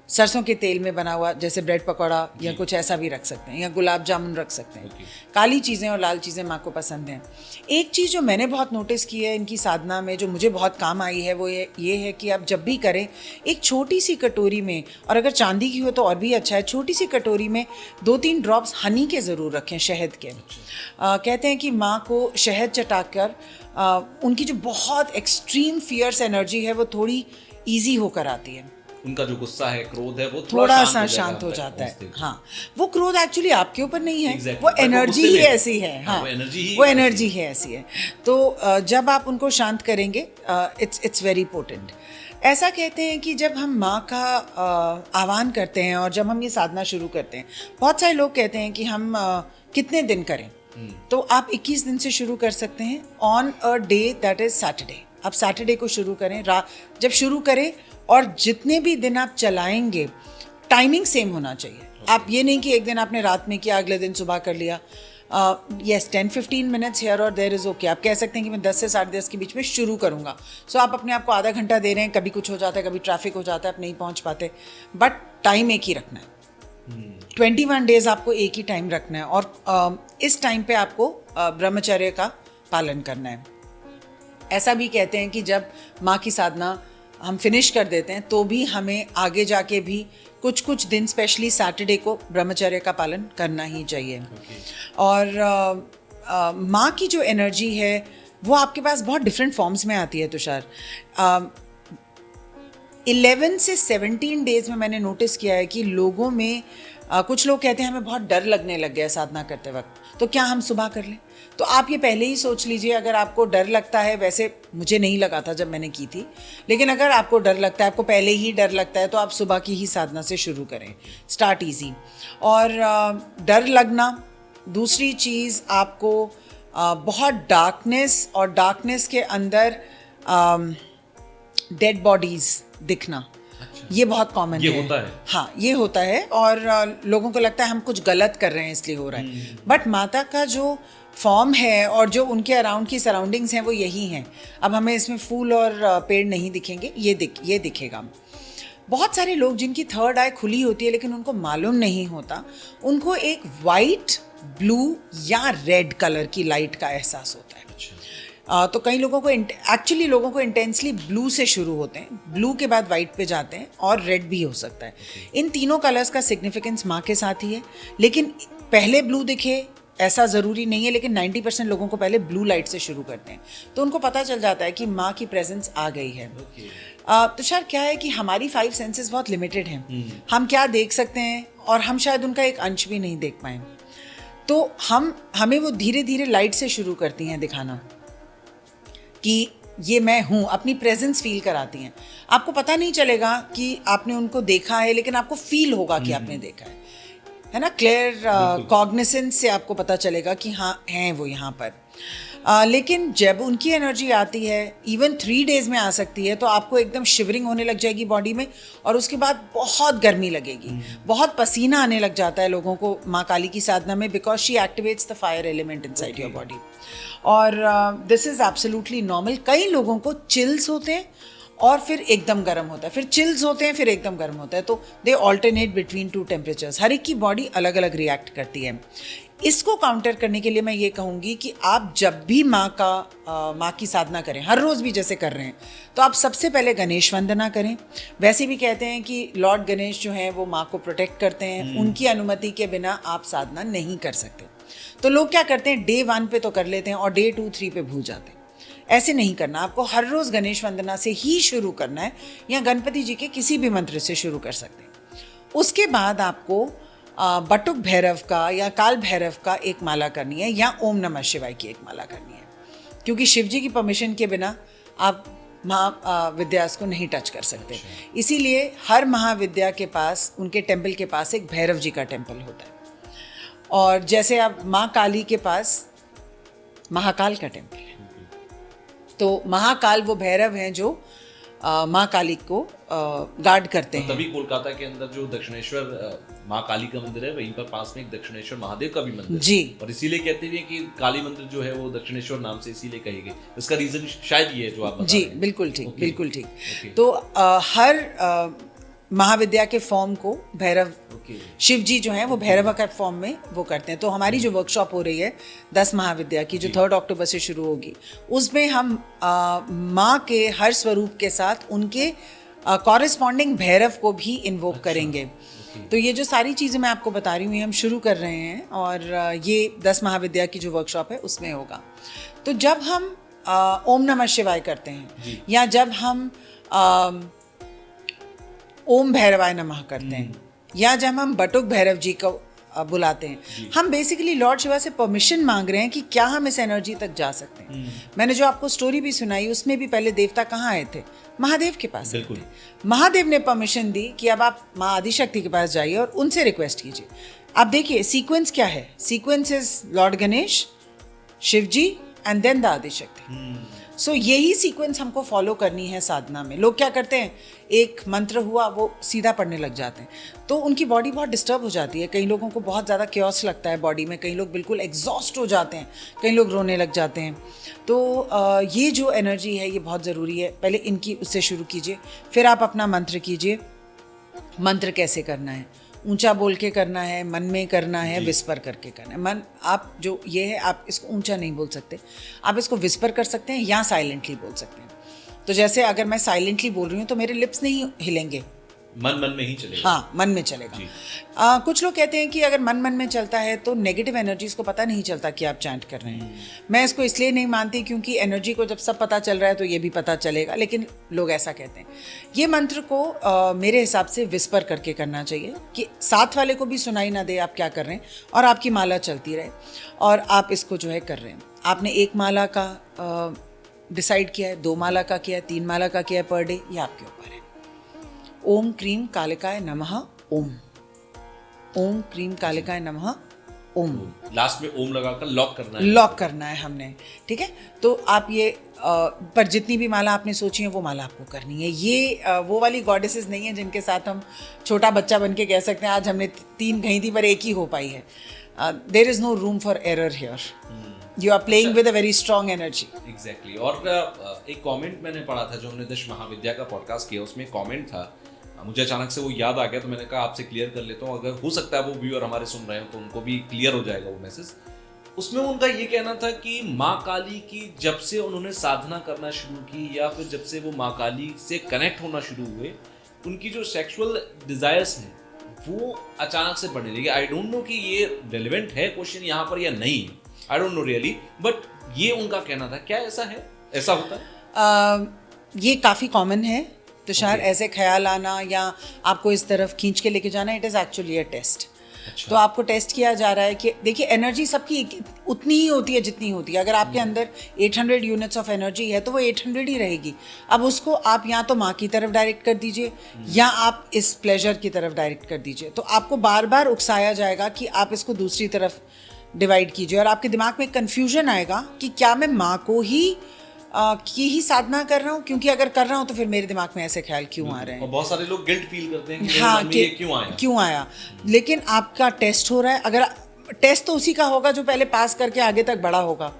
सरसों के तेल में बना हुआ जैसे ब्रेड पकौड़ा या कुछ ऐसा भी रख सकते हैं, या गुलाब जामुन रख सकते हैं। काली चीज़ें और लाल चीज़ें माँ को पसंद हैं। एक चीज़ जो मैंने बहुत नोटिस की है इनकी साधना में, जो मुझे बहुत काम आई है, वो ये है कि आप जब भी करें एक छोटी सी कटोरी में, और अगर चांदी की हो तो और भी अच्छा है, छोटी सी कटोरी में 2-3 ड्रॉप्स हनी के ज़रूर रखें, शहद के। कहते हैं कि माँ को शहद चटाकर उनकी जो बहुत एक्सट्रीम फियर्स एनर्जी है वो थोड़ी ईजी होकर आती है। उनका जो गुस्सा है, क्रोध है, वो थोड़ा सा शांत हो जाता है। हाँ, वो क्रोध एक्चुअली आपके ऊपर नहीं है, वो एनर्जी ही ऐसी है। हाँ, वो एनर्जी ही ऐसी है। तो जब आप उनको शांत करेंगे, इट्स वेरी पोटेंट। ऐसा कहते हैं कि जब हम माँ का आह्वान करते हैं और जब हम ये साधना शुरू करते हैं, बहुत सारे लोग कहते हैं कि हम कितने दिन करें, तो आप 21 दिन से शुरू कर सकते हैं, on a day that is Saturday. आप सैटरडे को शुरू करें, जब शुरू करें, और जितने भी दिन आप चलाएंगे टाइमिंग सेम होना चाहिए। आप ये नहीं कि एक दिन आपने रात में किया, अगले दिन सुबह कर लिया। यस, 10-15 मिनट्स हियर और देयर इज़ ओके। आप कह सकते हैं कि मैं 10 से 10:30 के बीच में शुरू करूँगा। सो आप अपने आप को आधा घंटा दे रहे हैं, कभी कुछ हो जाता है, कभी ट्रैफिक हो जाता है, आप नहीं पहुँच पाते, बट टाइम एक ही रखना है। 21 डेज आपको एक ही टाइम रखना है, और इस टाइम पे आपको ब्रह्मचर्य का पालन करना है। ऐसा भी कहते हैं कि जब माँ की साधना हम फिनिश कर देते हैं तो भी हमें आगे जाके भी कुछ दिन, स्पेशली सैटरडे को, ब्रह्मचर्य का पालन करना ही चाहिए। और माँ की जो एनर्जी है वो आपके पास बहुत डिफरेंट फॉर्म्स में आती है तुषार। 11 से 17 डेज में मैंने नोटिस किया है कि लोगों में कुछ लोग कहते हैं हमें बहुत डर लगने लग गया साधना करते वक्त, तो क्या हम सुबह कर लें? तो आप ये पहले ही सोच लीजिए, अगर आपको डर लगता है, वैसे मुझे नहीं लगा था जब मैंने की थी, लेकिन अगर आपको डर लगता है, आपको पहले ही डर लगता है, तो आप सुबह की ही साधना से शुरू करें। Start easy. और डर लगना, दूसरी चीज़ आपको बहुत डार्कनेस, और डार्कनेस के अंदर डेड बॉडीज़ दिखना, ये बहुत कॉमन है। होता है। हाँ, ये होता है, और लोगों को लगता है हम कुछ गलत कर रहे हैं इसलिए हो रहा है, बट माता का जो फॉर्म है और जो उनके अराउंड की सराउंडिंग्स हैं वो यही हैं। अब हमें इसमें फूल और पेड़ नहीं दिखेंगे, ये दिखेगा। बहुत सारे लोग जिनकी थर्ड आई खुली होती है लेकिन उनको मालूम नहीं होता, उनको एक वाइट, ब्लू या रेड कलर की लाइट का एहसास होता है। तो कई लोगों को एक्चुअली लोगों को इंटेंसली ब्लू से शुरू होते हैं, ब्लू के बाद वाइट पे जाते हैं, और रेड भी हो सकता है। इन तीनों कलर्स का सिग्निफिकेंस माँ के साथ ही है, लेकिन पहले ब्लू दिखे ऐसा ज़रूरी नहीं है, लेकिन 90% लोगों को पहले ब्लू लाइट से शुरू करते हैं, तो उनको पता चल जाता है कि माँ की प्रेजेंस आ गई है। तुषार, क्या है कि हमारी 5 सेंसेस बहुत लिमिटेड हैं। हम क्या देख सकते हैं, और हम शायद उनका एक अंश भी नहीं देख पाए, तो हमें वो धीरे धीरे लाइट से शुरू करती हैं दिखाना कि ये मैं हूँ, अपनी प्रेजेंस फील कराती हैं। आपको पता नहीं चलेगा कि आपने उनको देखा है, लेकिन आपको फील होगा कि आपने देखा है ना। क्लियर कॉग्निसेंस से आपको पता चलेगा कि हाँ हैं वो यहाँ पर। लेकिन जब उनकी एनर्जी आती है, इवन 3 डेज में आ सकती है, तो आपको एकदम शिवरिंग होने लग जाएगी बॉडी में, और उसके बाद बहुत गर्मी लगेगी, बहुत पसीना आने लग जाता है लोगों को माँ काली की साधना में, because she activates the fire element inside your body. और दिस इज़ एब्सोल्युटली नॉर्मल। कई लोगों को चिल्स होते हैं और फिर एकदम गर्म होता है, फिर चिल्स होते हैं, फिर एकदम गर्म होता है, तो दे ऑल्टरनेट बिटवीन 2 टेम्परेचर्स। हर एक की बॉडी अलग अलग रिएक्ट करती है। इसको काउंटर करने के लिए मैं ये कहूँगी कि आप जब भी माँ की साधना करें, हर रोज़ भी जैसे कर रहे हैं, तो आप सबसे पहले गणेश वंदना करें। वैसे भी कहते हैं कि लॉर्ड गणेश जो हैं वो माँ को प्रोटेक्ट करते हैं, उनकी अनुमति के बिना आप साधना नहीं कर सकते। तो लोग क्या करते हैं, डे 1 पे तो कर लेते हैं और डे 2, 3 पे भूल जाते हैं। ऐसे नहीं करना, आपको हर रोज़ गणेश वंदना से ही शुरू करना है, या गणपति जी के किसी भी मंत्र से शुरू कर सकते हैं। उसके बाद आपको बटुक भैरव का या काल भैरव का एक माला करनी है, या ओम नमः शिवाय की एक माला करनी है, क्योंकि शिव जी की परमिशन के बिना आप महाविद्या को नहीं टच कर सकते। इसीलिए हर महाविद्या के पास, उनके टेम्पल के पास एक भैरव जी का टेम्पल होता है। और जैसे आप माँ काली के पास महाकाल का टेम्पल है, तो महाकाल वो भैरव हैं जो माँ काली को गार्ड करते हैं। तभी कोलकाता के अंदर जो दक्षिणेश्वर माँ काली का मंदिर है, वहीं पर पास में एक दक्षिणेश्वर महादेव का भी मंदिर जी, है। और इसीलिए कहते हैं कि काली मंदिर जो है वो दक्षिणेश्वर नाम से इसीलिए कही गई। इसका रीजन शायद ये है जो आप बता जी, रहे हैं। बिल्कुल ठीक, Okay. बिल्कुल ठीक। Okay. तो हर महाविद्या के फॉर्म को भैरव, Okay. शिव जी जो हैं वो भैरव का फॉर्म में वो करते हैं। तो हमारी जो वर्कशॉप हो रही है 10 महाविद्या की, जो 3 अक्टूबर से शुरू होगी, उसमें हम माँ के हर स्वरूप के साथ उनके कॉरेस्पॉन्डिंग भैरव को भी इन्वोक करेंगे। तो ये जो सारी चीज़ें मैं आपको बता रही हूँ, ये हम शुरू कर रहे हैं, और ये 10 महाविद्या की जो वर्कशॉप है उसमें होगा। तो जब हम ओम नमः शिवाय करते हैं, या जब हम ओम भैरवाय नमः करते हैं, या जब हम बटुक भैरव जी को बुलाते हैं, हम बेसिकली लॉर्ड शिवा से परमिशन मांग रहे हैं कि क्या हम इस एनर्जी तक जा सकते हैं। मैंने जो आपको स्टोरी भी सुनाई, उसमें भी पहले देवता कहाँ आए थे, महादेव के पास आए थे। महादेव ने परमिशन दी कि अब आप माँ आदिशक्ति के पास जाइए और उनसे रिक्वेस्ट कीजिए। आप देखिए सीक्वेंस क्या है, sequence is lord Ganesh, Shiv ji and then the Adishakti. So यही सीक्वेंस हमको फॉलो करनी है साधना में। लोग क्या करते हैं, एक मंत्र हुआ वो सीधा पढ़ने लग जाते हैं, तो उनकी बॉडी बहुत डिस्टर्ब हो जाती है। कई लोगों को बहुत ज़्यादा क्योस लगता है बॉडी में, कई लोग बिल्कुल एग्जॉस्ट हो जाते हैं, कई लोग रोने लग जाते हैं। तो ये जो एनर्जी है ये बहुत ज़रूरी है। पहले इनकी उससे शुरू कीजिए, फिर आप अपना मंत्र कीजिए। मंत्र कैसे करना है, ऊंचा बोल के करना है, मन में करना है, विस्पर करके करना है। मन आप जो ये है, आप इसको ऊंचा नहीं बोल सकते, आप इसको विस्पर कर सकते हैं या साइलेंटली बोल सकते हैं। तो जैसे अगर मैं साइलेंटली बोल रही हूँ तो मेरे लिप्स नहीं हिलेंगे, मन में ही चलेगा। हाँ, मन में चलेगा। कुछ लोग कहते हैं कि अगर मन में चलता है तो नेगेटिव एनर्जीज को पता नहीं चलता कि आप चैंट कर रहे हैं। मैं इसको इसलिए नहीं मानती क्योंकि एनर्जी को जब सब पता चल रहा है तो ये भी पता चलेगा, लेकिन लोग ऐसा कहते हैं। ये मंत्र को मेरे हिसाब से विस्पर करके करना चाहिए कि साथ वाले को भी सुनाई ना दे आप क्या कर रहे हैं, और आपकी माला चलती रहे और आप इसको जो है कर रहे हैं। आपने 1 माला का डिसाइड किया है, 2 माला का किया है, 3 माला का किया है पर डे, ये आपके ऊपर है। ओम क्रीम कालिकाय नमः ओम, ओम क्रीम कालिकाय नमः ओम। लास्ट में ओम लगाकर लॉक करना है, लॉक करना है हमने, ठीक है। तो आप ये पर जितनी भी माला आपने सोची है वो माला आपको करनी है। ये वो वाली गॉडेसेस नहीं है जिनके साथ हम छोटा बच्चा बन के कह सकते हैं आज हमने 3 कही थी पर 1 ही हो पाई है। There is no room for error here, you are playing with a very strong energy. Exactly. और एक कमेंट मैंने पढ़ा था जो हमने 10 महाविद्या का पॉडकास्ट किया, उसमें कमेंट था, मुझे अचानक से वो याद आ गया तो मैंने कहा आपसे क्लियर कर लेता हूँ, अगर हो सकता है वो व्यूअर हमारे सुन रहे हो तो उनको भी क्लियर हो जाएगा वो मैसेज। उसमें उनका ये कहना था कि माँ काली की जब से उन्होंने साधना करना शुरू की, या फिर जब से वो माँ काली से कनेक्ट होना शुरू हुए, उनकी जो सेक्सुअल डिजायर्स हैं वो अचानक से बढ़ने लगी। आई डोंट नो कि ये रेलिवेंट है क्वेश्चन यहाँ पर या नहीं, I don't know really, but ये उनका कहना था। क्या ऐसा है, ऐसा होता है? ये काफ़ी कॉमन है तुषार, ऐसे ख्याल आना या आपको इस तरफ खींच के लेके जाना, it is actually a test. तो आपको टेस्ट किया जा रहा है कि देखिए एनर्जी सबकी उतनी ही होती है जितनी होती है। अगर आपके अंदर 800 यूनिट्स ऑफ एनर्जी है तो वो 800 ही रहेगी। अब उसको आप या तो माँ की तरफ डायरेक्ट कर दीजिए या आप इस प्लेजर की तरफ डायरेक्ट कर दीजिए, तो आपको बार बार उकसाया जाएगा कि आप इसको दूसरी तरफ डिवाइड कीजिए, और आपके दिमाग में कन्फ्यूजन आएगा कि क्या मैं माँ को ही की ही साधना कर रहा हूँ, क्योंकि अगर कर रहा हूँ तो फिर मेरे दिमाग में ऐसे ख्याल क्यों आ रहे हैं। और बहुत सारे लोग गिल्ट फील करते हैं कि हाँ, ये क्यों आया। लेकिन आपका टेस्ट हो रहा है, अगर टेस्ट तो उसी का होगा जो पहले पास करके आगे तक बढ़ा होगा।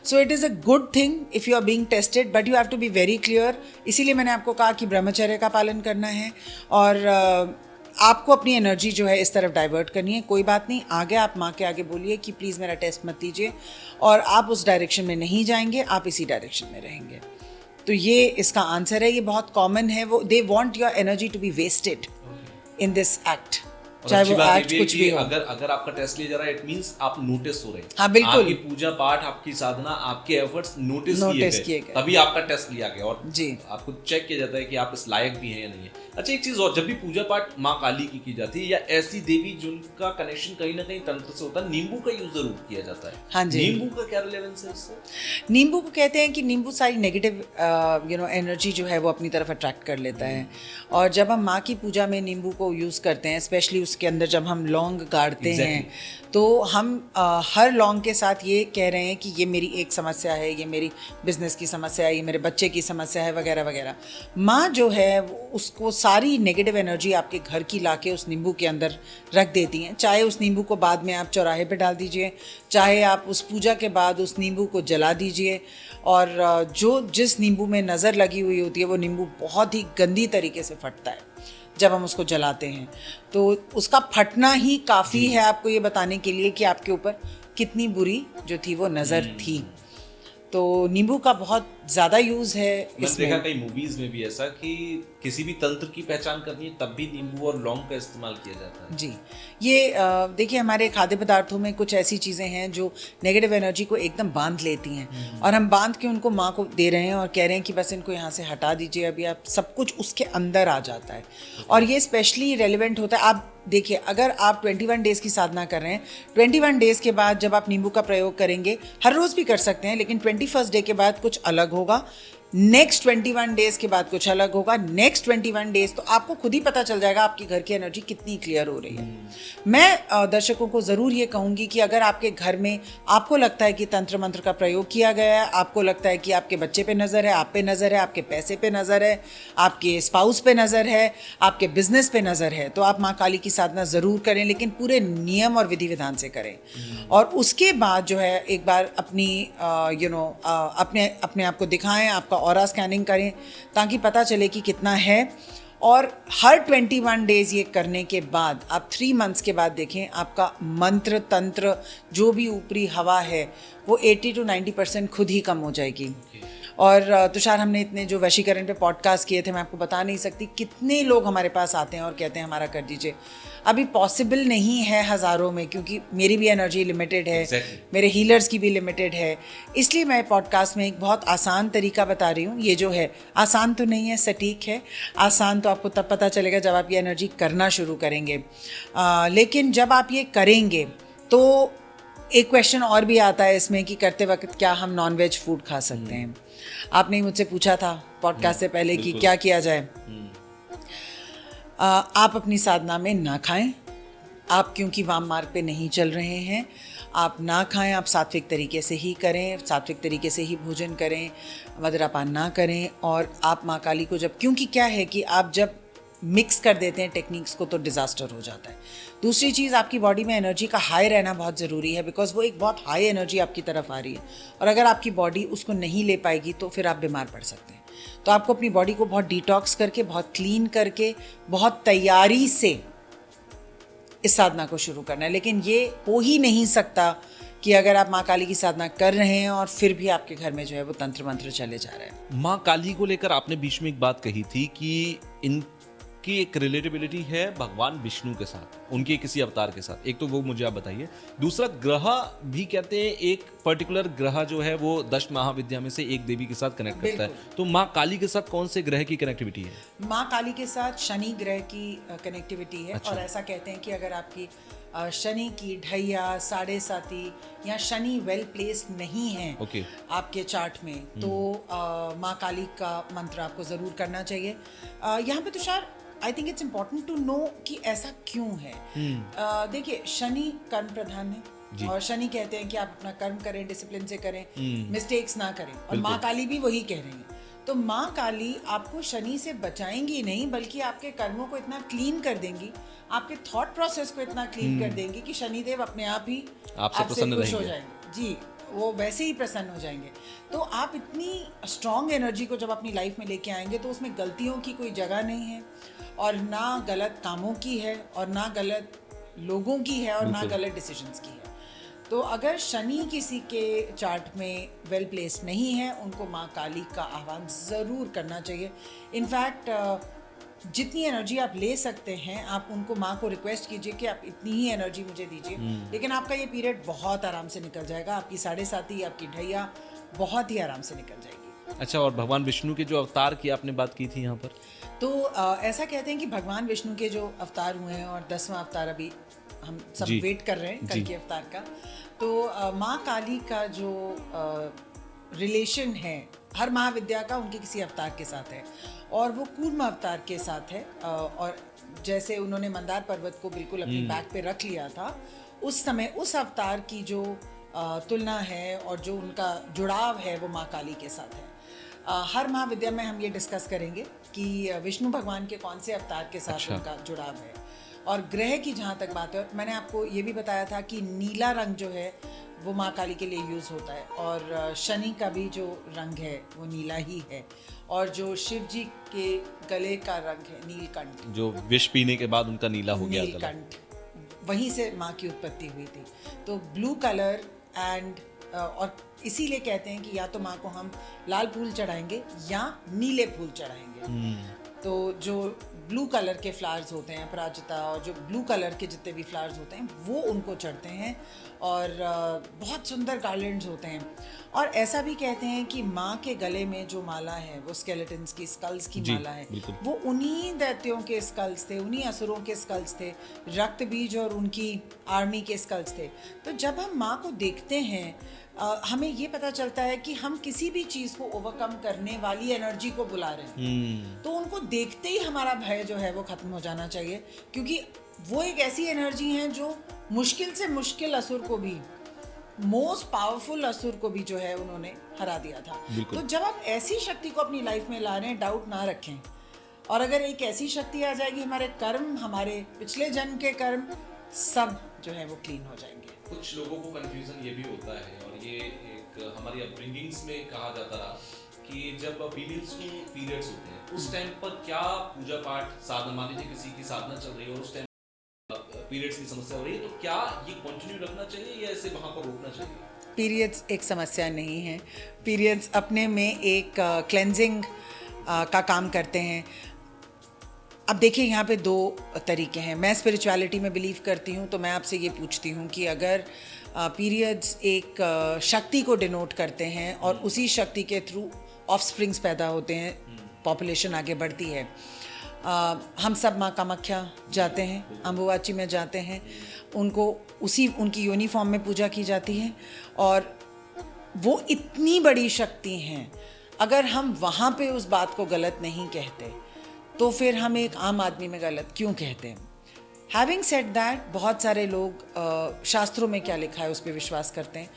So it is a good thing if you are being tested, but you have to be very clear. इसीलिए मैंने आपको कहा कि ब्रह्मचर्य का पालन करना है और आपको अपनी एनर्जी जो है इस तरफ डाइवर्ट करनी है। कोई बात नहीं, आगे आप माँ के आगे बोलिए कि प्लीज़ मेरा टेस्ट मत लीजिए, और आप उस डायरेक्शन में नहीं जाएंगे, आप इसी डायरेक्शन में रहेंगे। तो ये इसका आंसर है। ये बहुत कॉमन है। वो they want your energy to be wasted in this act. और चाहे अच्छी वो बात ये एक्ट भी है कुछ कि भी हो। अगर आपका टेस्ट लिया जा रहा है, इट मींस आप नोटिस हो रहे हैं। हाँ, बिल्कुल। आपकी पूजा पाठ, आपकी साधना, आपके एफर्ट्स नोटिस नोटिस किए किए गए, गए। तभी आपका टेस्ट लिया गया और जी। आपको चेक किया जाता है कि आप इस लायक भी हैं या नहीं है। अच्छा, एक चीज और, जब भी पूजा पाठ माँ काली की जाती है या ऐसी देवी जिनका कनेक्शन कहीं ना कहीं तंत्र से होता है, नींबू का यूज जरूर किया जाता है। हाँ जी। नींबू का क्या रिलेवेंस है इससे? नींबू को कहते हैं कि नींबू सारी नेगेटिव एनर्जी जो है वो अपनी तरफ अट्रैक्ट कर लेता है। और जब हम माँ की पूजा में नींबू को यूज़ करते हैं, स्पेशली उसके अंदर जब हम लौंग गाड़ते हैं, तो हम हर लौंग के साथ ये कह रहे हैं कि ये मेरी एक समस्या है, ये मेरी बिजनेस की समस्या है, ये मेरे बच्चे की समस्या है, वगैरह वगैरह। माँ जो है उसको सारी नेगेटिव एनर्जी आपके घर की लाके उस नींबू के अंदर रख देती हैं। चाहे उस नींबू को बाद में आप चौराहे पे डाल दीजिए, चाहे आप उस पूजा के बाद उस नींबू को जला दीजिए, और जो जिस नींबू में नज़र लगी हुई होती है वो नींबू बहुत ही गंदी तरीके से फटता है जब हम उसको जलाते हैं। तो उसका फटना ही काफ़ी है आपको ये बताने के लिए कि आपके ऊपर कितनी बुरी जो थी वो नज़र थी। तो नींबू का बहुत ज़्यादा यूज़ है मैंने इसमें। देखा कई मूवीज में भी ऐसा कि किसी भी तंत्र की पहचान करनी है तब भी नींबू और लौंग का इस्तेमाल किया जाता है। जी, ये देखिए हमारे खाद्य पदार्थों में कुछ ऐसी चीज़ें हैं जो नेगेटिव एनर्जी को एकदम बांध लेती हैं, और हम बांध के उनको माँ को दे रहे हैं और कह रहे हैं कि बस इनको यहाँ से हटा दीजिए, अभी आप सब कुछ उसके अंदर आ जाता है। और ये स्पेशली रेलिवेंट होता है। आप देखिए, अगर आप 21 डेज़ की साधना कर रहे हैं, 21 डेज़ के बाद जब आप नींबू का प्रयोग करेंगे, हर रोज़ भी कर सकते हैं, लेकिन 21st डे के बाद कुछ अलग होगा, नेक्स्ट 21 डेज़ के बाद कुछ अलग होगा, नेक्स्ट 21 डेज़, तो आपको खुद ही पता चल जाएगा आपकी घर की एनर्जी कितनी क्लियर हो रही है। मैं दर्शकों को ज़रूर ये कहूँगी कि अगर आपके घर में आपको लगता है कि तंत्र मंत्र का प्रयोग किया गया है, आपको लगता है कि आपके बच्चे पे नज़र है, आप पे नज़र है, आपके पैसे पे नज़र है, आपके स्पाउस पे नज़र है, आपके बिजनेस पे नज़र है, तो आप माँ काली की साधना ज़रूर करें, लेकिन पूरे नियम और विधि विधान से करें। और उसके बाद जो है एक बार अपनी अपने आप को दिखाएं, आपका ऑरा स्कैनिंग करें, ताकि पता चले कि कितना है। और हर 21 डेज़ ये करने के बाद आप 3 मंथ्स के बाद देखें आपका मंत्र तंत्र जो भी ऊपरी हवा है वो 80 to 90% खुद ही कम हो जाएगी। और तुषार, हमने इतने जो वशीकरण पे पॉडकास्ट किए थे, मैं आपको बता नहीं सकती कितने लोग हमारे पास आते हैं और कहते हैं हमारा कर दीजिए। अभी पॉसिबल नहीं है हज़ारों में, क्योंकि मेरी भी एनर्जी लिमिटेड है, मेरे हीलर्स की भी लिमिटेड है। इसलिए मैं पॉडकास्ट में एक बहुत आसान तरीका बता रही हूँ। ये जो है आसान तो नहीं है, सटीक है। आसान तो आपको तब पता चलेगा जब आप ये एनर्जी करना शुरू करेंगे, लेकिन जब आप ये करेंगे तो एक क्वेश्चन और भी आता है इसमें कि करते वक्त क्या हम नॉन-वेज फूड खा सकते हैं। आपने ही मुझसे पूछा था पॉडकास्ट से पहले कि क्या किया जाए। आप अपनी साधना में ना खाएं। आप क्योंकि वाम मार्ग पे नहीं चल रहे हैं, आप ना खाएं। आप सात्विक तरीके से ही करें, सात्विक तरीके से ही भोजन करें, मदिरापान ना करें। और आप माँ काली को जब, क्योंकि क्या है कि आप जब मिक्स कर देते हैं टेक्निक्स को तो डिज़ास्टर हो जाता है। दूसरी चीज़, आपकी बॉडी में एनर्जी का हाई रहना बहुत ज़रूरी है, बिकॉज वो एक बहुत हाई एनर्जी आपकी तरफ आ रही है, और अगर आपकी बॉडी उसको नहीं ले पाएगी तो फिर आप बीमार पड़ सकते हैं। तो आपको अपनी बॉडी को बहुत डिटॉक्स करके, बहुत क्लीन करके, बहुत तैयारी से इस साधना को शुरू करना है। लेकिन ये हो ही नहीं सकता कि अगर आप माँ काली की साधना कर रहे हैं और फिर भी आपके घर में जो है वो तंत्र मंत्र चले जा रहे हैं। माँ काली को लेकर आपने बीच में एक बात कही थी कि इनकी एक रिलेटेबिलिटी है भगवान विष्णु के साथ, उनके किसी अवतार के साथ। एक तो वो मुझे आप बताइए। दूसरा, ग्रह भी कहते हैं एक पर्टिकुलर ग्रह जो है वो 10 महाविद्या में से एक देवी के साथ कनेक्ट करता है। तो माँ काली के साथ कौन से ग्रह की कनेक्टिविटी है? माँ काली के साथ शनि ग्रह की कनेक्टिविटी है। अच्छा। और ऐसा कहते हैं कि अगर आपकी शनि की ढैया, साढ़े साती या शनि वेल प्लेस्ड नहीं है आपके चार्ट में, तो माँ काली का मंत्र आपको ज़रूर करना चाहिए। यहाँ पे Tushar, I think it's important to know कि ऐसा क्यों है। देखिए, शनि कर्म प्रधान है, और शनि कहते हैं कि आप अपना कर्म करें, डिसिप्लिन से करें, मिस्टेक्स ना करें, और माँ काली भी वही कह रही हैं। तो माँ काली आपको शनि से बचाएंगी नहीं, बल्कि आपके कर्मों को इतना क्लीन कर देंगी, आपके थॉट प्रोसेस को इतना क्लीन कर देंगी कि शनिदेव अपने आप ही आपसे खुश हो जाएंगे। जी, वो वैसे ही प्रसन्न हो जाएंगे। तो आप इतनी स्ट्रॉन्ग एनर्जी को जब अपनी लाइफ में लेके आएंगे तो उसमें गलतियों की कोई जगह नहीं है, और ना गलत कामों की है, और ना गलत लोगों की है, और ना गलत डिसीजंस की है। तो अगर शनि किसी के चार्ट में वेल प्लेस्ड नहीं है, उनको माँ काली का आह्वान ज़रूर करना चाहिए। इनफैक्ट जितनी एनर्जी आप ले सकते हैं आप उनको माँ को रिक्वेस्ट कीजिए कि आप इतनी ही एनर्जी मुझे दीजिए, लेकिन आपका ये पीरियड बहुत आराम से निकल जाएगा, आपकी 7.5 आपकी ढैया बहुत ही आराम से निकल जाएगी। अच्छा, और भगवान विष्णु के जो अवतार की आपने बात की थी यहाँ पर, तो ऐसा कहते हैं कि भगवान विष्णु के जो अवतार हुए हैं और 10वां अवतार अभी हम सब वेट कर रहे हैं कल के अवतार का, तो माँ काली का जो रिलेशन है हर महाविद्या का उनके किसी अवतार के साथ है, और वो कूर्म अवतार के साथ है। और जैसे उन्होंने मंदार पर्वत को बिल्कुल अपनी बैक पे रख लिया था, उस समय उस अवतार की जो तुलना है और जो उनका जुड़ाव है वो माँ काली के साथ है। हर महाविद्या में हम ये डिस्कस करेंगे कि विष्णु भगवान के कौन से अवतार के साथ उनका जुड़ाव है। और ग्रह की जहाँ तक बात है, मैंने आपको ये भी बताया था कि नीला रंग जो है वो माँ काली के लिए यूज़ होता है, और शनि का भी जो रंग है वो नीला ही है, और जो शिव जी के गले का रंग है नीलकंठ, जो विष पीने के बाद उनका नीला हो गया गला, नीलकंठ, वहीं से माँ की उत्पत्ति हुई थी। तो ब्लू कलर एंड और इसीलिए कहते हैं कि या तो माँ को हम लाल फूल चढ़ाएंगे या नीले फूल चढ़ाएंगे। तो जो ब्लू कलर के फ्लावर्स होते हैं अपराजिता, और जो ब्लू कलर के जितने भी फ्लावर्स होते हैं वो उनको चढ़ते हैं, और बहुत सुंदर गार्लैंड्स होते हैं। और ऐसा भी कहते हैं कि माँ के गले में जो माला है वो स्केलेटन्स की, स्कल्स की माला है, वो उन्हीं दैत्यों के स्कल्स थे, उन्हीं असुरों के स्कल्स थे, रक्त बीज और उनकी आर्मी के स्कल्स थे। तो जब हम माँ को देखते हैं हमें ये पता चलता है कि हम किसी भी चीज़ को ओवरकम करने वाली एनर्जी को बुला रहे हैं। तो उनको देखते ही हमारा भय जो है वो खत्म हो जाना चाहिए, क्योंकि वो एक ऐसी एनर्जी है जो मुश्किल से मुश्किल असुर को भी, मोस्ट पावरफुल असुर को भी जो है उन्होंने हरा दिया था। तो जब आप ऐसी शक्ति को अपनी लाइफ में ला रहे हैं, डाउट ना रखें। और अगर एक ऐसी शक्ति आ जाएगी, हमारे कर्म, हमारे पिछले जन्म के कर्म सब जो है वो क्लीन हो जाएंगे। कुछ लोगों को कंफ्यूजन ये भी होता है, और ये एक हमारी अपब्रिंगिंग्स में कहा जाता रहा कि जब फीमेल्स को पीरियड्स होते हैं उस टाइम पर क्या पूजा पाठ, साधना, मान लीजिए किसी की साधना चल रही है और उस टाइम पीरियड्स की समस्या हो रही है, तो क्या ये कंटिन्यू रखना चाहिए या इसे वहां पर रोकना चाहिए? पीरियड्स एक समस्या नहीं है। पीरियड्स अपने में एक क्लेंजिंग का काम करते हैं। अब देखिए यहाँ पे 2 तरीके हैं। मैं स्पिरिचुअलिटी में बिलीव करती हूँ, तो मैं आपसे ये पूछती हूँ कि अगर पीरियड्स एक शक्ति को डिनोट करते हैं और उसी शक्ति के थ्रू ऑफस्प्रिंग्स पैदा होते हैं, पॉपुलेशन आगे बढ़ती है। हम सब माँ कामाख्या जाते हैं, अम्बुवाची में जाते हैं, उनको उनकी यूनिफॉर्म में पूजा की जाती है, और वो इतनी बड़ी शक्ति हैं। अगर हम वहाँ पे उस बात को गलत नहीं कहते तो फिर हम एक आम आदमी में गलत क्यों कहते हैं? हैविंग सेड दैट, बहुत सारे लोग शास्त्रों में क्या लिखा है उस पर विश्वास करते हैं।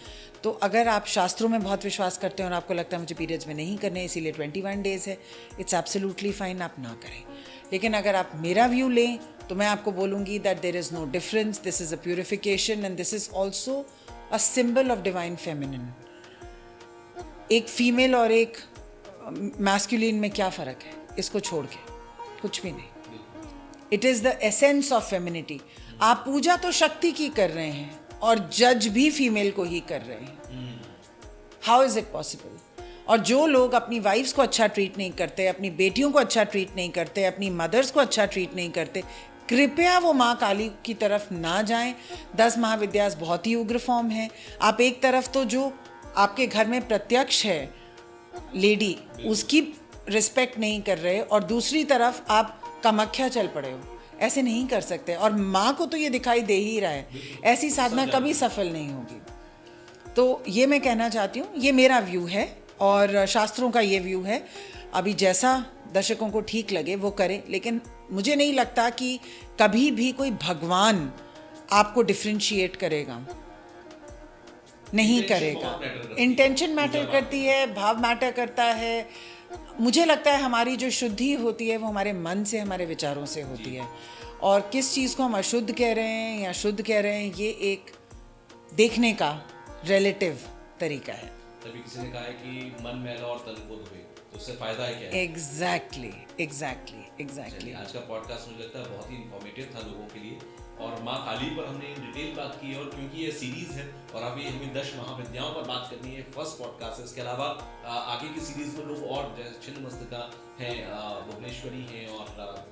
तो अगर आप शास्त्रों में बहुत विश्वास करते हैं और आपको लगता है मुझे पीरियड्स में नहीं करने, इसीलिए 21 डेज है, इट्स एब्सोल्युटली फाइन, आप ना करें। लेकिन अगर आप मेरा व्यू लें तो मैं आपको बोलूँगी that there is no difference, this is a purification and this is also a symbol of divine feminine. एक फीमेल और एक मैस्कुलिन में क्या फ़र्क है? इसको छोड़ के कुछ भी नहीं। It is the essence of femininity. आप पूजा तो शक्ति की कर रहे हैं और जज भी फीमेल को ही कर रहे हैं। How is it possible? और जो लोग अपनी वाइफ्स को अच्छा ट्रीट नहीं करते, अपनी बेटियों को अच्छा ट्रीट नहीं करते, अपनी मदर्स को अच्छा ट्रीट नहीं करते, कृपया वो माँ काली की तरफ ना जाएं। 10 महाविद्यास बहुत ही उग्र फॉर्म है। आप एक तरफ तो जो आपके घर में प्रत्यक्ष है लेडी, उसकी रिस्पेक्ट नहीं कर रहे, और दूसरी तरफ आप कामाख्या चल पड़े हो। ऐसे नहीं कर सकते, और माँ को तो ये दिखाई दे ही रहा है, ऐसी साधना कभी सफल नहीं होगी। तो ये मैं कहना चाहती हूँ, ये मेरा व्यू है और शास्त्रों का ये व्यू है। अभी जैसा दर्शकों को ठीक लगे वो करें, लेकिन मुझे नहीं लगता कि कभी भी कोई भगवान आपको डिफ्रेंशिएट करेगा, नहीं करेगा। इंटेंशन मैटर करती है, भाव मैटर करता है। मुझे लगता है हमारी जो शुद्धि होती है वो हमारे मन से, हमारे विचारों से होती है, और किस चीज़ को हम अशुद्ध कह रहे हैं या शुद्ध कह रहे हैं, ये एक देखने का रिलेटिव तरीका है। तभी किसी ने कहा है कि मन मैला और तन को धोए, तो उससे फायदा है क्या? एग्जैक्टली चलिए, आज का पॉडकास्ट मुझे लगता है बहुत ही इंफॉर्मेटिव था लोगों के लिए, और माँ काली पर हमने डिटेल बात की है, और क्योंकि ये सीरीज है और अभी हमें 10 महाविद्याओं पर बात करनी है, फर्स्ट पॉडकास्ट है। इसके अलावा आगे की सीरीज में लोग और जैसे छिन्नमस्तिका हैं, भुवनेश्वरी हैं और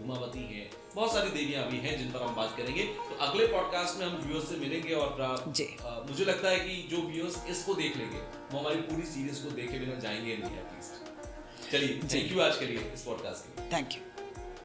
उमावती हैं, बहुत सारी देवियां भी हैं जिन पर हम बात करेंगे। तो अगले पॉडकास्ट में हम व्यूअर्स से मिलेंगे, और मुझे लगता है कि जो व्यूअर्स इसको देख लेंगे वो हमारी पूरी सीरीज को देखे बिना जाएंगे नहीं एटलीस्ट। चलिए, थैंक यू आज के लिए इस पॉडकास्ट के लिए। Thank you.